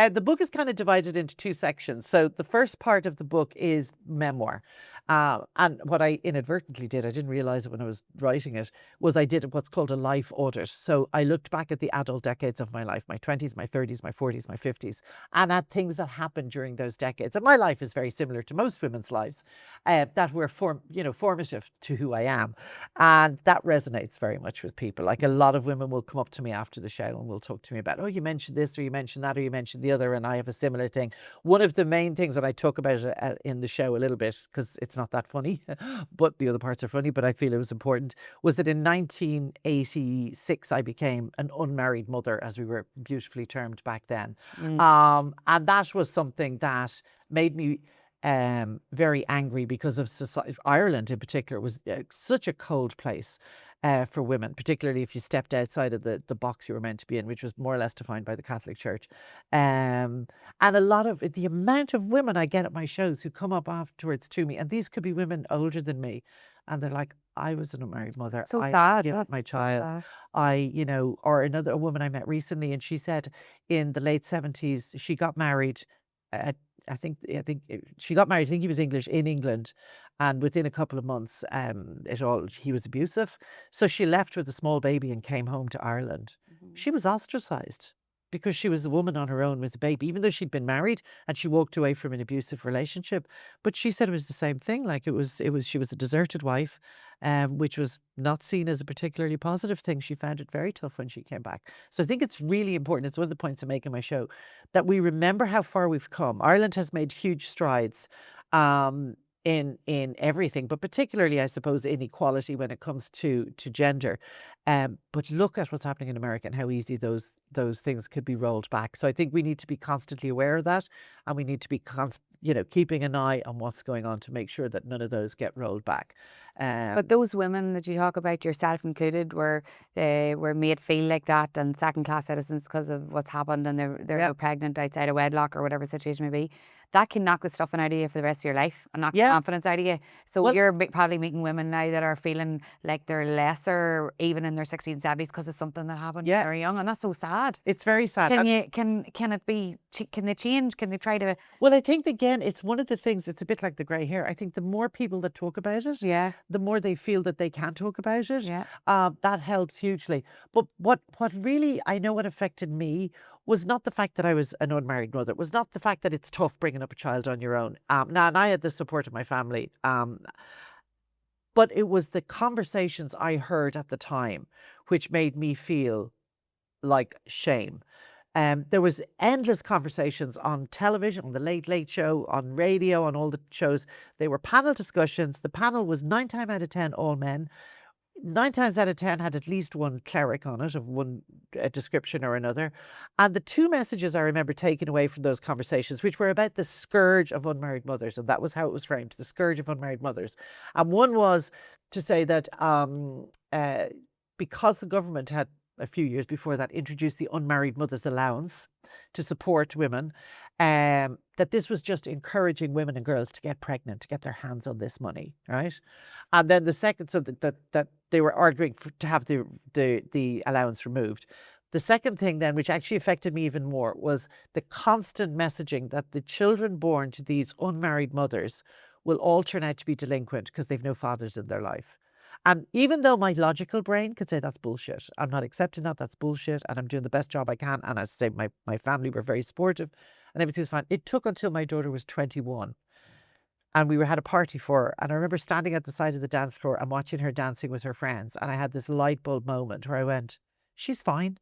the book is kind of divided into two sections. So the first part of the book is memoir. And what I inadvertently did, I didn't realize it when I was writing it, was I did what's called a life audit. So I looked back at the adult decades of my life, my 20s, my 30s, my 40s, my 50s, and at things that happened during those decades. And my life is very similar to most women's lives that were formative to who I am. And that resonates very much with people. Like a lot of women will come up to me after the show and will talk to me about, oh, you mentioned this, or you mentioned that, or you mentioned the other, and I have a similar thing. One of the main things that I talk about in the show a little bit, because it's not that funny, but the other parts are funny, but I feel it was important, was that in 1986 I became an unmarried mother, as we were beautifully termed back then. And that was something that made me very angry because of society. Ireland in particular was such a cold place for women, particularly if you stepped outside of the box you were meant to be in, which was more or less defined by the Catholic Church. And a lot of the amount of women I get at my shows who come up afterwards to me, and these could be women older than me, and they're like, I was an unmarried mother. so I sad. gave up my child. Or a woman I met recently, and she said in the late 70s, she got married. I think she got married. I think he was English in England, and within a couple of months, he was abusive. So she left with a small baby and came home to Ireland. She was ostracized because she was a woman on her own with a baby, even though she'd been married and she walked away from an abusive relationship. But she said it was the same thing. Like she was a deserted wife, which was not seen as a particularly positive thing. She found it very tough when she came back. So I think it's really important. It's one of the points I make in my show, that we remember how far we've come. Ireland has made huge strides in everything, but particularly, I suppose, inequality when it comes to gender. But look at what's happening in America and how easy those things could be rolled back. So I think we need to be constantly aware of that, and we need to be keeping an eye on what's going on to make sure that none of those get rolled back. But those women that you talk about, yourself included, were made feel like that and second-class citizens because of what's happened, and they're pregnant outside of wedlock or whatever the situation may be. That can knock the stuffing out of you for the rest of your life and knock confidence out of you. So you're probably meeting women now that are feeling like they're lesser, even in their 60s and 70s, because of something that happened when they were young, and that's so sad. It's very sad. Can they change? Can they try to? Well, I think again, it's one of the things. It's a bit like the grey hair. I think the more people that talk about it, the more they feel that they can talk about it. That helps hugely. But what really, I know what affected me was not the fact that I was an unmarried mother. It was not the fact that it's tough bringing up a child on your own. Now, and I had the support of my family. But it was the conversations I heard at the time which made me feel like shame. There was endless conversations on television, on the Late Late Show, on radio, on all the shows. They were panel discussions. The panel was 9 times out of 10 all men. 9 times out of 10 had at least one cleric on it of one description or another. And the two messages I remember taking away from those conversations, which were about the scourge of unmarried mothers, and that was how it was framed, the scourge of unmarried mothers. And one was to say that because the government had a few years before that introduced the unmarried mothers allowance to support women, that this was just encouraging women and girls to get pregnant, to get their hands on this money, right? And then the second, so that they were arguing to have the allowance removed. The second thing then, which actually affected me even more, was the constant messaging that the children born to these unmarried mothers will all turn out to be delinquent because they've no fathers in their life. And even though my logical brain could say that's bullshit, I'm not accepting that, that's bullshit, and I'm doing the best job I can. And as I say, my family were very supportive and everything was fine. It took until my daughter was 21 and we had a party for her. And I remember standing at the side of the dance floor and watching her dancing with her friends. And I had this light bulb moment where I went, she's fine.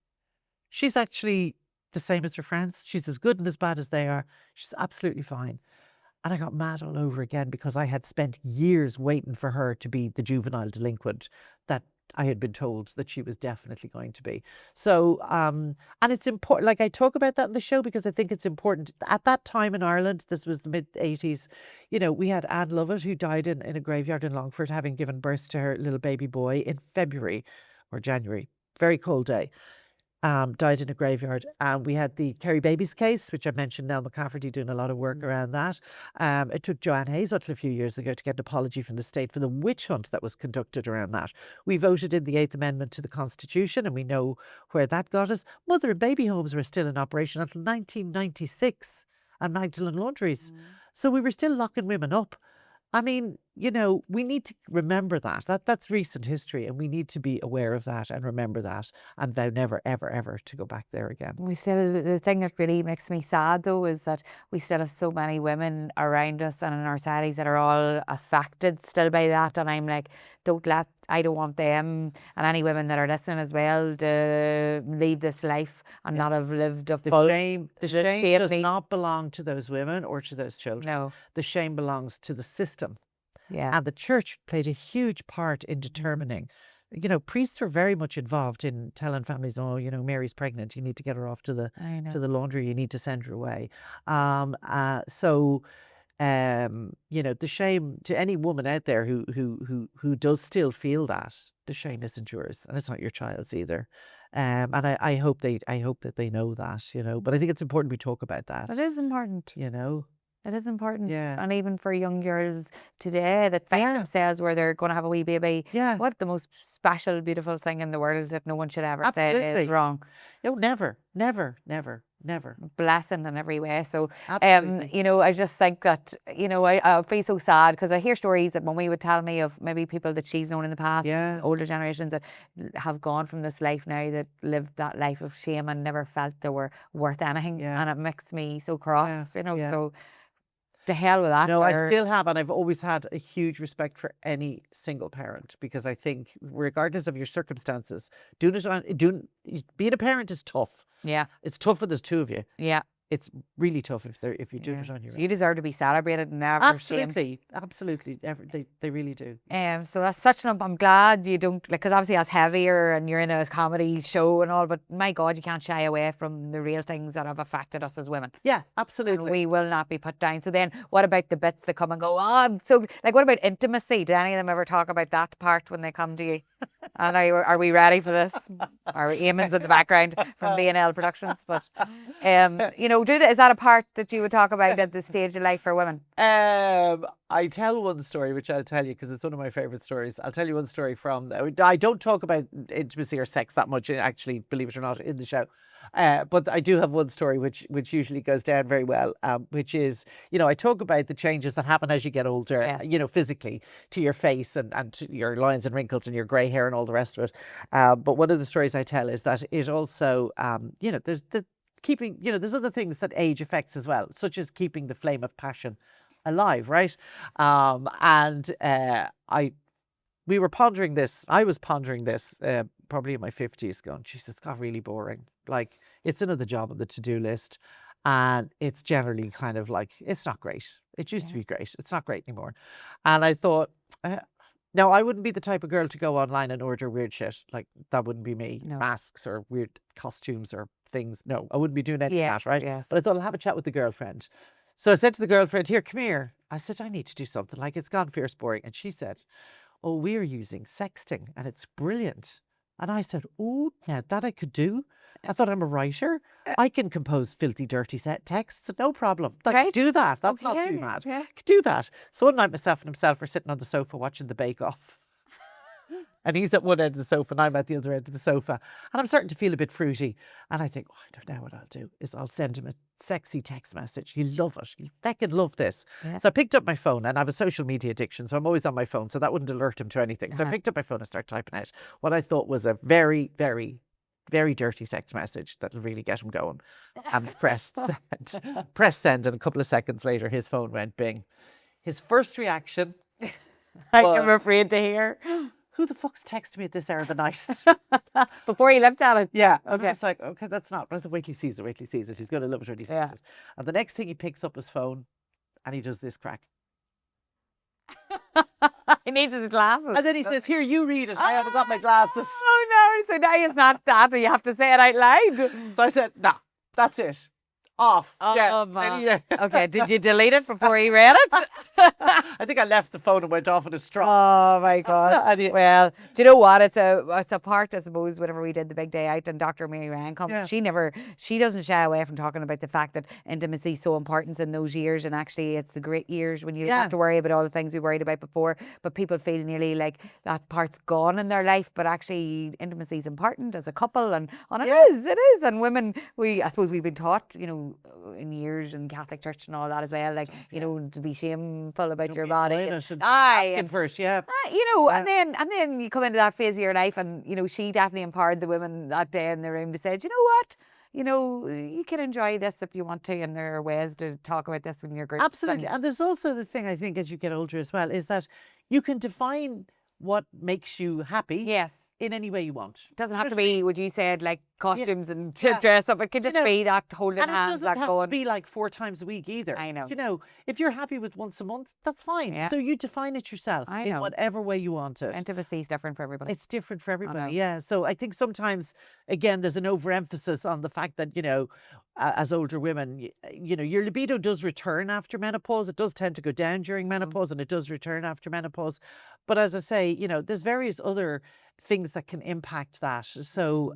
She's actually the same as her friends. She's as good and as bad as they are. She's absolutely fine. And I got mad all over again because I had spent years waiting for her to be the juvenile delinquent that I had been told that she was definitely going to be. So, and it's important, like I talk about that in the show because I think it's important. At that time in Ireland, this was the mid-80s, we had Anne Lovett who died in a graveyard in Longford having given birth to her little baby boy in February or January. Very cold day. died in a graveyard. And we had the Kerry Babies case, which I mentioned, Nell McCafferty doing a lot of work around that. It took Joanne Hayes until a few years ago to get an apology from the state for the witch hunt that was conducted around that. We voted in the 8th Amendment to the Constitution, and we know where that got us. Mother and baby homes were still in operation until 1996, and Magdalen laundries. So we were still locking women up. I mean, we need to remember that's recent history, and we need to be aware of that and remember that and vow never, ever, ever to go back there again. The thing that really makes me sad though is that we still have so many women around us and in our societies that are all affected still by that, and I'm like, I don't want them and any women that are listening as well to leave this life and not have lived a full. The shame does not belong to those women or to those children. No. The shame belongs to the system. Yeah. And the church played a huge part in determining. Priests were very much involved in telling families, oh, Mary's pregnant, you need to get her off to the laundry, you need to send her away. The shame to any woman out there who does still feel that, the shame isn't yours, and it's not your child's either. And I hope that they know that, But I think it's important we talk about that. It is important. It is important. Yeah. And even for young girls today that find themselves where they're going to have a wee baby. Yeah. What the most special, beautiful thing in the world that no one should ever Absolutely. say is wrong. Never, never, never, never. Blessing in every way. So, Absolutely. I just think that, I feel so sad because I hear stories that Mummy would tell me of maybe people that she's known in the past, older generations that have gone from this life now that lived that life of shame and never felt they were worth anything. Yeah. And it makes me so cross, Yeah. so to hell with that. No, I still have, and I've always had a huge respect for any single parent, because I think regardless of your circumstances, being a parent is tough. Yeah. It's tough when there's two of you. Yeah. It's really tough if you're doing it on your So own. you deserve to be celebrated and never Absolutely. They really do. So that's such I'm glad you don't, because obviously that's heavier and you're in a comedy show and all, but my God, you can't shy away from the real things that have affected us as women. Yeah, absolutely. And we will not be put down. So then what about the bits that come and go, what about intimacy? Do any of them ever talk about that part when they come to you? And are we ready for this? Our Eamon's in the background from B&L Productions, but is that a part that you would talk about at this stage of life for women? I tell one story, which I'll tell you because it's one of my favourite stories. I'll tell you one story from. I don't talk about intimacy or sex that much, actually, believe it or not, in the show. But I do have one story which usually goes down very well, which is, I talk about the changes that happen as you get older, physically, to your face and to your lines and wrinkles and your grey hair and all the rest of it. But one of the stories I tell is that it also, there's there's other things that age affects as well, such as keeping the flame of passion alive, right? We were pondering this. I was pondering this probably in my 50s, going, Jesus, it's got really boring. Like, it's another job on the to-do list. And it's generally kind of like, it's not great. It used to be great. It's not great anymore. And I thought, now, I wouldn't be the type of girl to go online and order weird shit. Like, that wouldn't be me. No. Masks or weird costumes or things. No, I wouldn't be doing any of that, right? Yes. But I thought I'll have a chat with the girlfriend. So I said to the girlfriend, here, come here. I said, I need to do something. Like, it's gone fierce boring. And she said, oh, we're using sexting and it's brilliant. And I said, oh, now that I could do. I thought, I'm a writer. I can compose filthy, dirty texts. No problem. I could do that. That's not too bad. Yeah. I could do that. So one night, myself and himself were sitting on the sofa watching the Bake Off. And he's at one end of the sofa and I'm at the other end of the sofa. And I'm starting to feel a bit fruity. And I think, I don't know what I'll do is I'll send him a sexy text message. He'll love it. He'll feckin' love this. Yeah. So I picked up my phone, and I have a social media addiction, so I'm always on my phone. So that wouldn't alert him to anything. So I picked up my phone and started typing out what I thought was a very, very, very dirty text message that'll really get him going. And pressed send. Press send, and a couple of seconds later, his phone went bing. His first reaction... I'm afraid to hear. Who the fuck's texting me at this hour of the night? Before he looked at it. Yeah. Okay. It's like, okay, that's not. But wait till he sees it. Wait till he sees it. He's going to love it when he sees it. And the next thing, he picks up his phone and he does this crack. He needs his glasses. And then he says, here, you read it. I haven't got my glasses. Oh, no. So now it's not that. You have to say it out loud. So I said, nah, that's it. off. Oh, Yeah. man. Yeah. Okay, did you delete it before he read it? I think I left the phone and went off in a straw. Oh my God. And he- Well, do you know what? It's a part, I suppose, whenever we did the big day out and Dr. Mary Ryan comes, Yeah. she doesn't shy away from talking about the fact that intimacy is so important in those years, and actually it's the great years when you don't have to worry about all the things we worried about before, but people feel nearly like that part's gone in their life, but actually intimacy is important as a couple, and it is. And women, I suppose we've been taught, in years in Catholic Church and all that as well, like, to be shameful about your body. Asking first, yeah. And then you come into that phase of your life, and she definitely empowered the women that day in the room to say, "Do you know what? You can enjoy this if you want to, and there are ways to talk about this when you're groups." Absolutely. And there's also the thing, I think, as you get older as well, is that you can define what makes you happy. Yes. In any way you want. It doesn't have to be what you said, like costumes and dress up. It could just be that holding and hands, that going. And it doesn't have to be like 4 times a week either. I know. If you're happy with once a month, that's fine. Yeah. So you define it yourself in whatever way you want it. Intimacy is different for everybody. It's different for everybody, yeah. So I think sometimes, again, there's an overemphasis on the fact that, as older women, your libido does return after menopause. It does tend to go down during menopause, and it does return after menopause. But as I say, there's various other things that can impact that. So,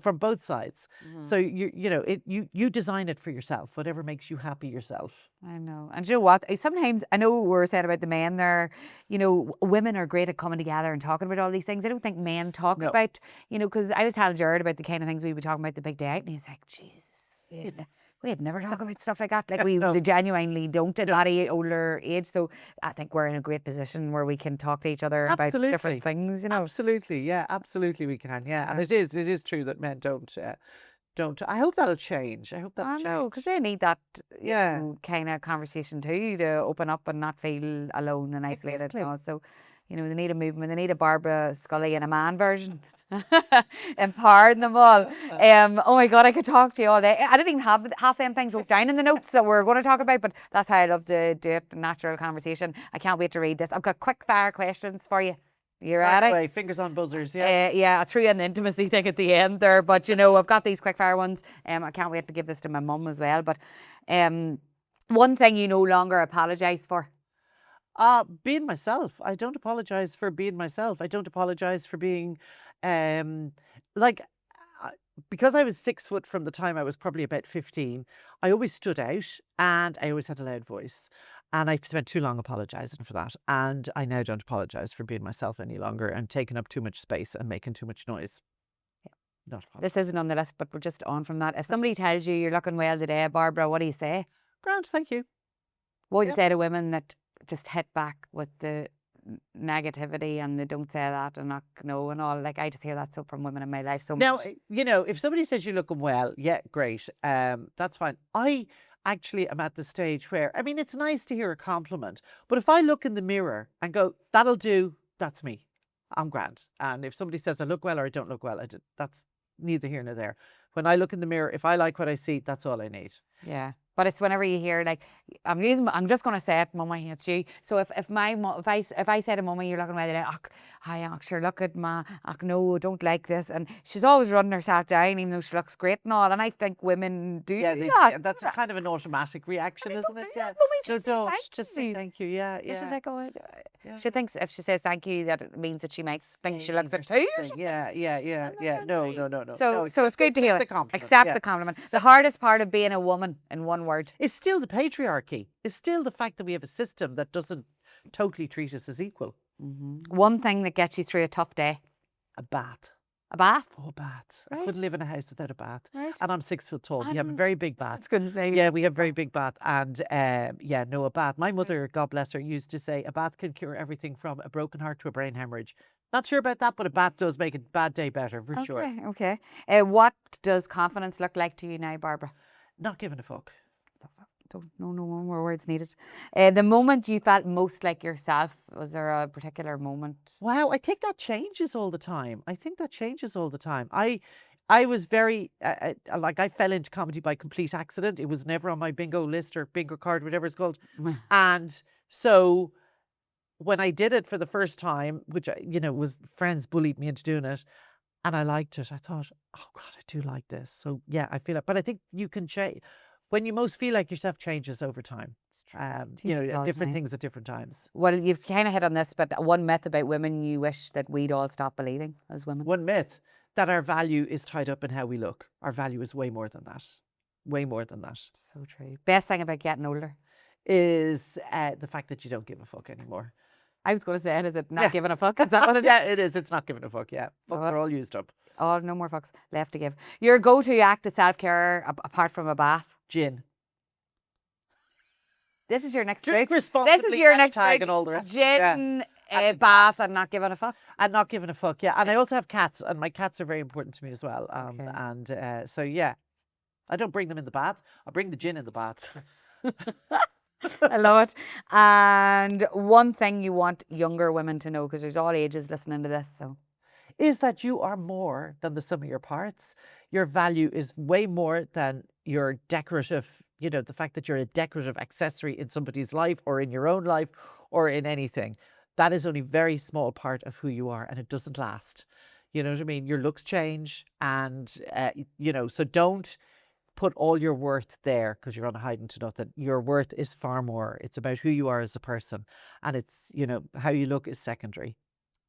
from both sides. So you design it for yourself, whatever makes you happy yourself. I know. And you know what? Sometimes, I know we're saying about the men there, women are great at coming together and talking about all these things. I don't think men talk about, because I was telling Jared about the kind of things we were talking about the big day out, and he's like, Jesus, we'd never talk about stuff like that. Like we genuinely don't at that older age. So I think we're in a great position where we can talk to each other about different things, Absolutely, yeah, absolutely we can, yeah. And it is true that men don't. I hope that'll change. I hope that'll change. I know, because they need that kind of conversation too, to open up and not feel alone and isolated. Exactly. So, they need a movement. They need a Barbara Scully and a man version. Empowering them all. Oh my God, I could talk to you all day. I didn't even have half them things wrote down in the notes that we're going to talk about, but that's how I love to do it, natural conversation. I can't wait to read this. I've got quick fire questions for you. You ready? Away, fingers on buzzers, yeah. I threw in the intimacy thing at the end there, but I've got these quick fire ones. I can't wait to give this to my mum as well. But one thing you no longer apologise for? Being myself. I don't apologize for being myself. I don't apologize for being because I was 6 foot from the time I was probably about 15, I always stood out and I always had a loud voice. And I spent too long apologizing for that. And I now don't apologize for being myself any longer and taking up too much space and making too much noise. Not apologize. This isn't on the list, but we're just on from that. If somebody tells you you're looking well today, Barbara, what do you say? Grant, thank you. What do you say to women that just hit back with the negativity and they don't say that and not know and all? Like, I just hear that so from women in my life so much. Now, if somebody says you're looking well, yeah, great. That's fine. I actually am at the stage where, it's nice to hear a compliment, but if I look in the mirror and go, that'll do, that's me. I'm grand. And if somebody says I look well or I don't look well, that's neither here nor there. When I look in the mirror, if I like what I see, that's all I need. Yeah. But it's whenever you hear, like, I'm just going to say it, Mummy, it's you. So if I say to Mummy, you're looking well today, hi, sure, look at ma, no, don't like this. And she's always running herself down, even though she looks great and all. And I think women do that. That's a kind of an automatic reaction, isn't it? Yeah. Mummy, just say thank you. Yeah. She's like, she thinks if she says thank you, that it means that she makes think she looks good too. Yeah. No. So it's good to hear it. Accept the compliment. The hardest part of being a woman, in one word, is still the patriarchy. It's still the fact that we have a system that doesn't totally treat us as equal. One thing that gets you through a tough day? A bath. A bath? Oh, a bath. Right. I couldn't live in a house without a bath. Right. And I'm 6 foot tall. We have a very big bath. That's good to say. Yeah, we have a very big bath. And a bath. My mother, God bless her, used to say a bath can cure everything from a broken heart to a brain hemorrhage. Not sure about that, but a bath does make a bad day better, for sure. Okay. What does confidence look like to you now, Barbara? Not giving a fuck. No more words needed. The moment you felt most like yourself, was there a particular moment? Wow, I think that changes all the time. I was very, I fell into comedy by complete accident. It was never on my bingo list or bingo card, whatever it's called. And so when I did it for the first time, which, was friends bullied me into doing it, and I liked it, I thought, oh God, I do like this. So yeah, I feel it. But I think you can change. When you most feel like yourself changes over time. Changes all the Different time. things at different times. Well, you've kind of hit on this, but one myth about women you wish that we'd all stop believing as women. One myth, that our value is tied up in how we look. Our value is way more than that. Way more than that. So true. Best thing about getting older? Is the fact that you don't give a fuck anymore. I was going to say it. Is it not giving a fuck? Is that what it is? Yeah, it is. It's not giving a fuck. Yeah. Fucks are all used up. Oh, no more fucks left to give. Your go-to act of self-care apart from a bath? Gin. This is your next Drink book. responsibly. This is your next hashtag book. and all the rest. Gin, bath, and not giving a fuck. And not giving a fuck. Yeah. And I also have cats, and my cats are very important to me as well. Okay. And so yeah, I don't bring them in the bath. I bring the gin in the bath. I love it. And one thing you want younger women to know, because there's all ages listening to this, so is that you are more than the sum of your parts. Your value is way more than your decorative, the fact that you're a decorative accessory in somebody's life or in your own life or in anything. That is only a very small part of who you are, and it doesn't last. You know what I mean? Your looks change, and, so don't put all your worth there because you're on a hiding to nothing. Your worth is far more. It's about who you are as a person, and it's, how you look is secondary.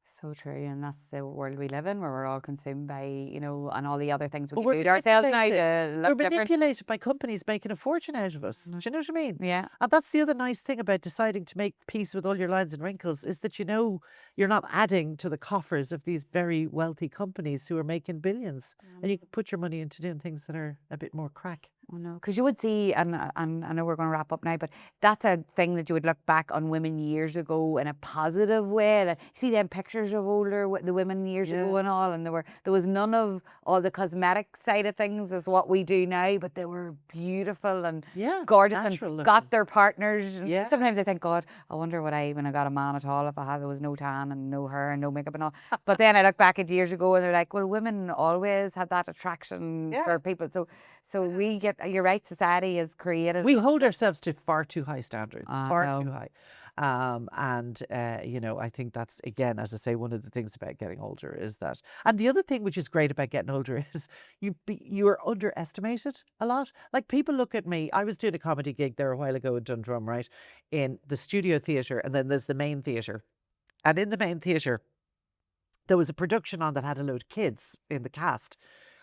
so true. And that's the world we live in, where we're all consumed by, and all the other things we But can we're do to ourselves now to manipulated. look We're different. manipulated by companies making a fortune out of us. Do you know what I mean? Yeah. And that's the other nice thing about deciding to make peace with all your lines and wrinkles, is that you're not adding to the coffers of these very wealthy companies who are making billions. And you can put your money into doing things that are a bit more crack. Oh no, because you would see, and I know we're going to wrap up now, but that's a thing that you would look back on women years ago in a positive way. That see them pictures of the women years ago and all, and there was none of all the cosmetic side of things as what we do now, but they were beautiful and gorgeous and got their partners. And sometimes I think, God, I wonder what when I got a man at all, if there was no tan and no hair and no makeup and all. But then I look back at years ago and they're like, well, women always had that attraction for people. So we get, you're right, society has created. We hold ourselves to far too high standards, too high. I think that's, again, as I say, one of the things about getting older is that. And the other thing which is great about getting older is you are underestimated a lot. Like, people look at me. I was doing a comedy gig there a while ago in Dundrum, right, in the Studio Theatre, and then there's the main theatre. And in the main theatre, there was a production on that had a load of kids in the cast.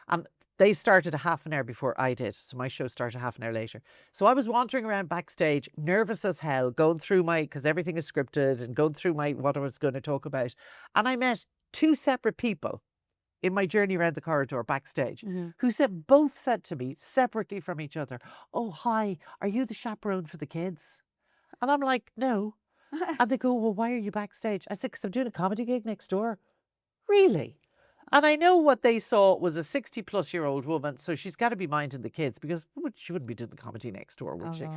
And they started a half an hour before I did. So my show started half an hour later. So I was wandering around backstage, nervous as hell, going through because everything is scripted, and going through what I was going to talk about. And I met two separate people in my journey around the corridor backstage who both said to me separately from each other, "Oh, hi, are you the chaperone for the kids?" And I'm like, "No." And they go, "Well, why are you backstage?" I said, "Because I'm doing a comedy gig next door." Really? And I know what they saw was a 60-plus-year-old woman, so she's got to be minding the kids, because she wouldn't be doing the comedy next door, would she?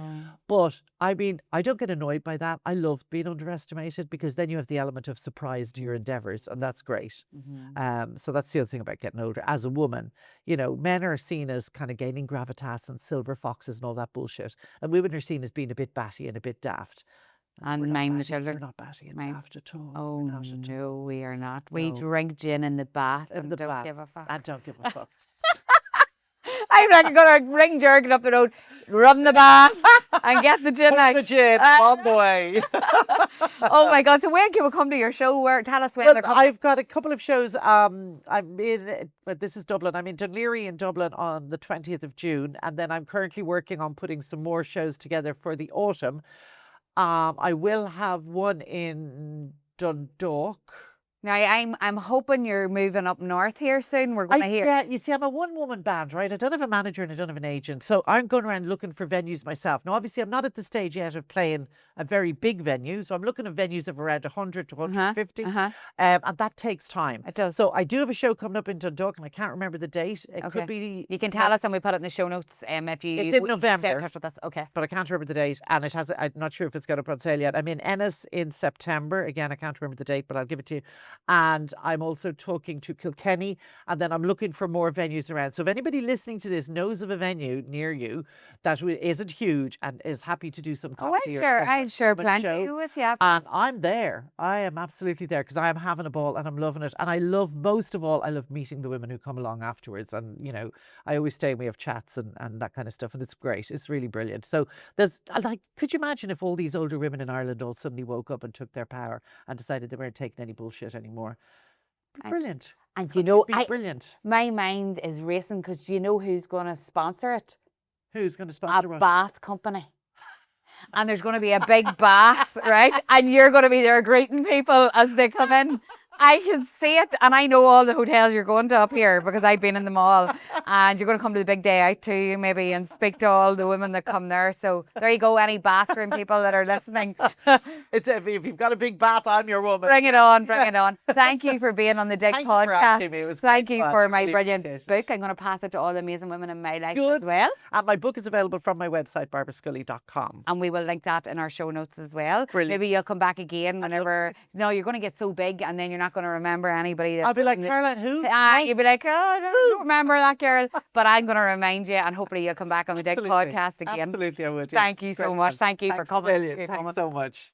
But, I mean, I don't get annoyed by that. I love being underestimated, because then you have the element of surprise to your endeavours, and that's great. So that's the other thing about getting older. As a woman, men are seen as kind of gaining gravitas and silver foxes and all that bullshit, and women are seen as being a bit batty and a bit daft. And mind the children. We're not batty and daft at all. Oh, no, we are not. We drink gin in the bath and don't give a fuck. And don't give a fuck. I'm like going to ring Jurgen up the road, run the bath and get the gin out. The gin on the way. Oh my God. So when can we come to your show? Tell us when they're coming. I've got a couple of shows. I'm in, but this is Dublin. I'm in Dunleary in Dublin on the 20th of June. And then I'm currently working on putting some more shows together for the autumn. I will have one in Dundalk. Now, I'm hoping you're moving up north here soon. We're going to hear. Yeah, you see, I'm a one-woman band, right? I don't have a manager and I don't have an agent. So I'm going around looking for venues myself. Now, obviously, I'm not at the stage yet of playing a very big venue. So I'm looking at venues of around 100 to 150. And that takes time. It does. So I do have a show coming up in Dundalk, and I can't remember the date. It could be... You can tell us, and we put it in the show notes if you... It's in November. Stay in touch with us. Okay. But I can't remember the date, and I'm not sure if it's got up on sale yet. I'm in Ennis in September. Again, I can't remember the date, but I'll give it to you. and I'm also talking to Kilkenny, and then I'm looking for more venues around. So if anybody listening to this knows of a venue near you that isn't huge and is happy to do some Oh, comedy I'd sure some plenty show, with you. and I'm there. I am absolutely there because I am having a ball and I'm loving it. And I love, most of all, I love meeting the women who come along afterwards. And, you know, I always stay and we have chats and that kind of stuff. And it's great. It's really brilliant. So there's like, could you imagine if all these older women in Ireland all suddenly woke up and took their power and decided they weren't taking any bullshit anymore? Brilliant. And you know, brilliant. My mind is racing because do you know who's going to sponsor it? Who's going to sponsor A bath company. And there's going to be a big bath, right? And you're going to be there greeting people as they come in. I can see it. And I know all the hotels you're going to up here because I've been in them all. And you're going to come to the big day out too, maybe, and speak to all the women that come there. So there you go, any bathroom people that are listening. If you've got a big bath, I'm your woman. Bring it on, bring it on. Thank you for being on the Dig Thank you for asking me. It podcast. was Thank great you fun. for my Really brilliant appreciate it. book. I'm going to pass it to all the amazing women in my life Good. as well. And my book is available from my website, barbarascully.com. And we will link that in our show notes as well. Brilliant. Maybe you'll come back again whenever. No, you're going to get so big and then you're not going to remember anybody. I'll be like, Caroline, who? You'll be like, oh, I don't remember that girl. But I'm going to remind you, and hopefully you'll come back on the Dig Absolutely. podcast again. Absolutely, I would. Yeah. Thank you so Great much. fun. Thank you for Thanks a coming. million. Thanks so much.